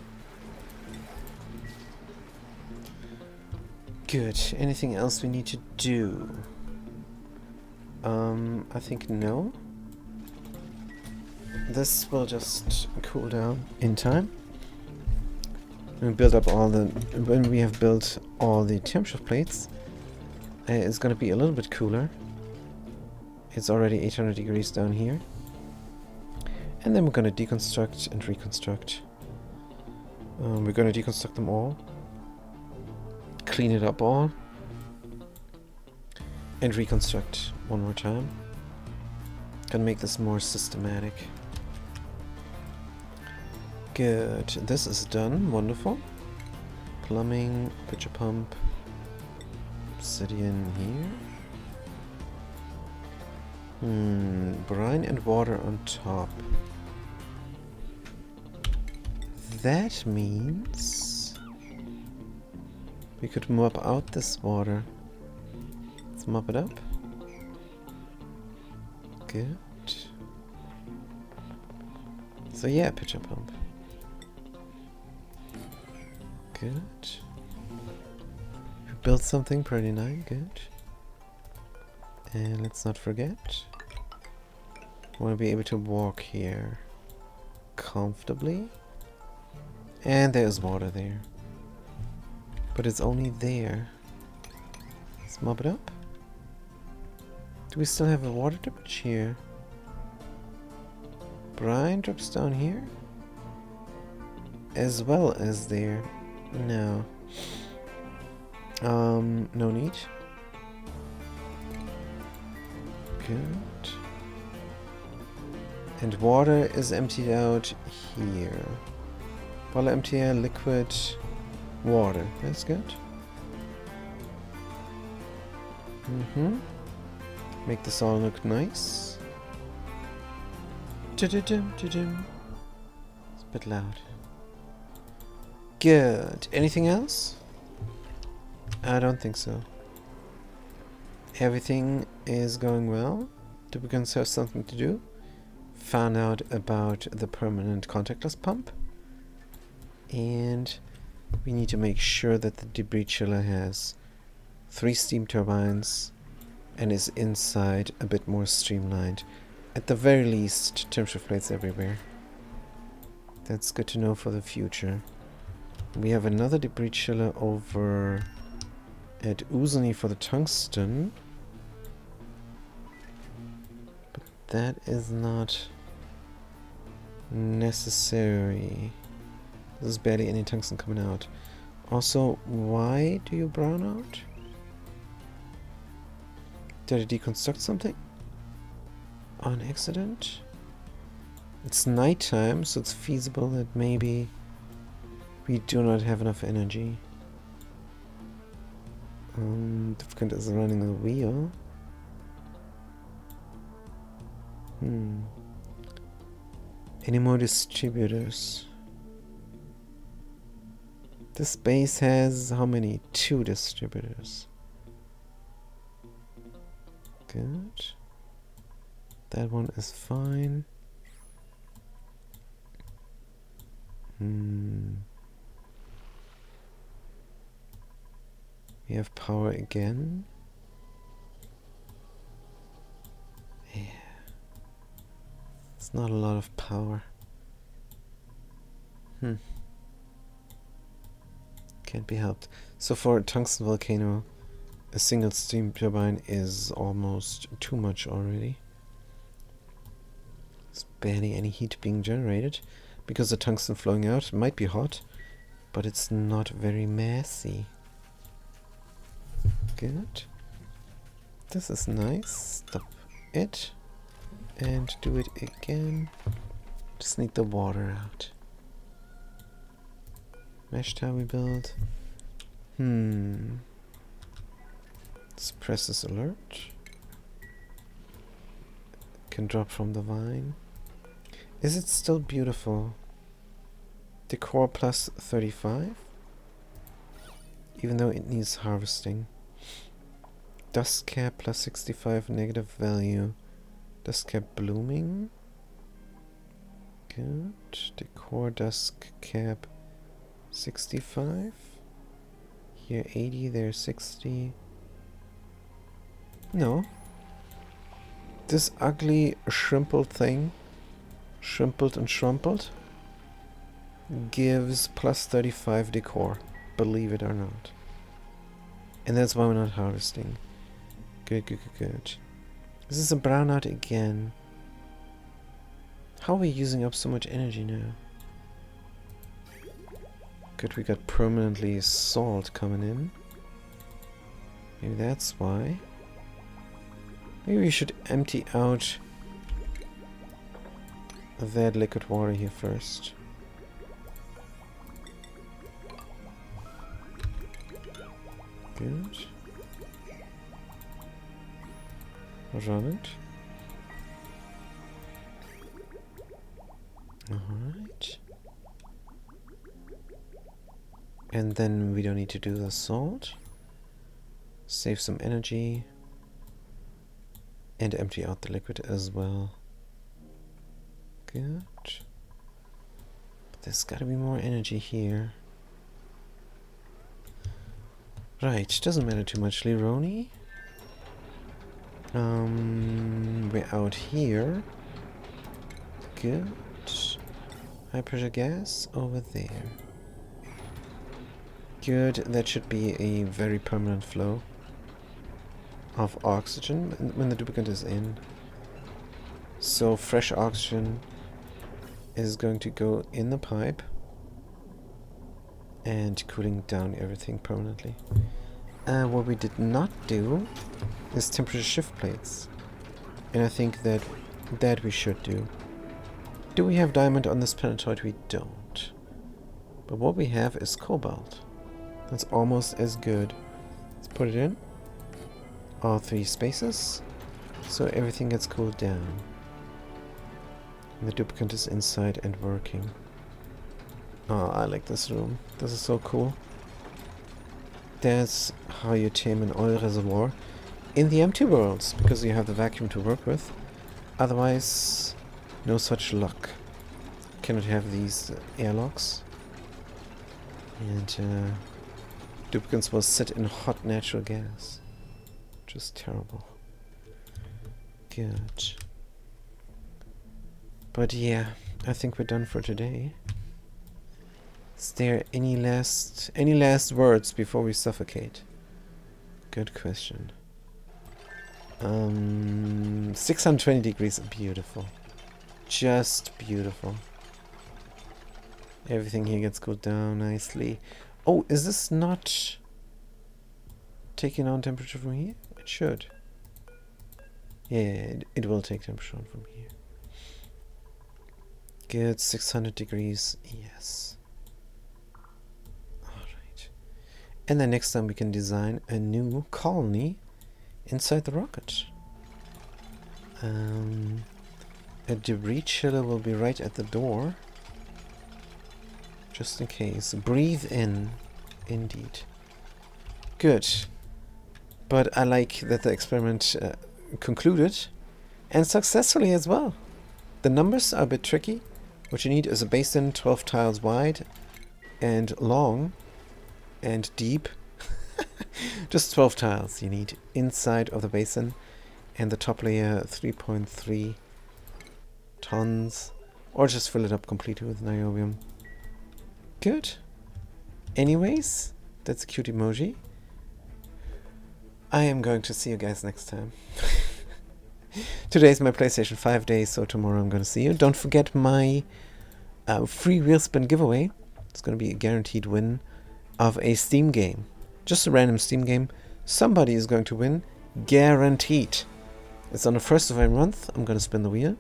Good. Anything else we need to do? I think no. This will just cool down in time. When we build up all the, when we have built all the temperature plates, it's gonna be a little bit cooler. It's already 800 degrees down here. And then we're gonna deconstruct and reconstruct. We're gonna deconstruct them all, clean it up all, and reconstruct one more time. Gonna make this more systematic. Good. This is done. Wonderful. Plumbing, pitcher pump, obsidian here. Brine and water on top. That means we could mop out this water. Let's mop it up. Good. So yeah, pitcher pump. Good. We built something pretty nice. Good. And let's not forget, I want to be able to walk here comfortably. And there's water there. But it's only there. Let's mop it up. Do we still have a water damage here? brine drops down here? As well as there. No. No need. Good. And water is emptied out here. Water empty air, liquid, water. That's good. Make this all look nice. It's a bit loud. Good. Anything else? I don't think so. Everything is going well. Duplicants have something to do. Found out about the permanent contactless pump. And we need to make sure that the debris chiller has 3 steam turbines and is inside a bit more streamlined. At the very least, temperature plates everywhere. That's good to know for the future. We have another debris chiller over at Uzuni for the tungsten. But that is not necessary. There's barely any tungsten coming out. Also, why do you brown out? Did I deconstruct something? On accident? It's nighttime, so it's feasible that maybe we do not have enough energy. Duplicant is running the wheel. Any more distributors? This base has how many? 2 distributors. Good. That one is fine. We have power again. Yeah. It's not a lot of power. Can't be helped. So for a tungsten volcano, a single steam turbine is almost too much already. There's barely any heat being generated because the tungsten flowing out might be hot, but it's not very massy. Good. This is nice. Stop it and do it again. Just need the water out. Mesh tower we build. Suppresses alert. Can drop from the vine. Is it still beautiful? Decor plus 35. Even though it needs harvesting. Dust cap plus 65 negative value. Dust cap blooming. Good. Decor dust cap 65. Here 80, there 60. No. This ugly shrimpled thing, shrimpled and shrumpled, gives plus 35 decor, believe it or not. And that's why we're not harvesting. Good, good, good, good. This is a brownout again. How are we using up so much energy now? Good, we got permanently salt coming in. Maybe that's why. Maybe we should empty out that liquid water here first. Good. Run it. Alright. And then we don't need to do the salt. Save some energy. And empty out the liquid as well. Good. But there's gotta be more energy here. Right, doesn't matter too much, Lironi. We're out here. Good. High pressure gas over there. Good, that should be a very permanent flow of oxygen when the duplicant is in. So fresh oxygen is going to go in the pipe and cooling down everything permanently. What we did not do is temperature shift plates. And I think that we should do. Do we have diamond on this planetoid? We don't. But what we have is cobalt. That's almost as good. Let's put it in. All 3 spaces. So everything gets cooled down. And the duplicant is inside and working. Oh, I like this room. This is so cool. That's how you tame an oil reservoir in the empty worlds, because you have the vacuum to work with. Otherwise, no such luck. Cannot have these airlocks. And duplicants will sit in hot natural gas. Just terrible. Good. But yeah, I think we're done for today. Is there any last words before we suffocate? Good question. 620 degrees, beautiful. Just beautiful. Everything here gets cooled down nicely. Oh, is this not taking on temperature from here? It should. Yeah, it will take temperature on from here. Good, 600 degrees, yes. And then next time we can design a new colony inside the rocket. A debris chiller will be right at the door. Just in case. Breathe in. Indeed. Good. But I like that the experiment concluded. And successfully as well. The numbers are a bit tricky. What you need is a basin 12 tiles wide and long. And deep. Just 12 tiles you need inside of the basin, and the top layer 3.3 tons, or just fill it up completely with niobium. Good. Anyways, that's a cute emoji. I am going to see you guys next time. Today is my PlayStation 5 day, so tomorrow I'm going to see you. Don't forget my free wheel spin giveaway. It's going to be a guaranteed win of a Steam game. Just a random Steam game. Somebody is going to win. Guaranteed. It's on the 1st of every month. I'm going to spin the wheel.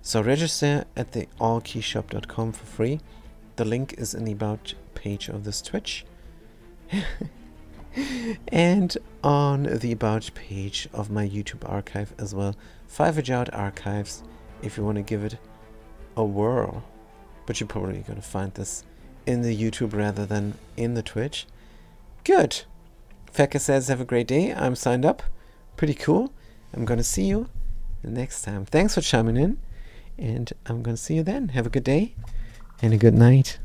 So register at the allkeyshop.com for free. The link is in the about page of this Twitch. And on the about page of my YouTube archive as well. 5 Out archives if you want to give it a whirl. But you're probably going to find this in the YouTube rather than in the Twitch. Good. Feka says, have a great day. I'm signed up. Pretty cool. I'm going to see you next time. Thanks for chiming in. And I'm going to see you then. Have a good day and a good night.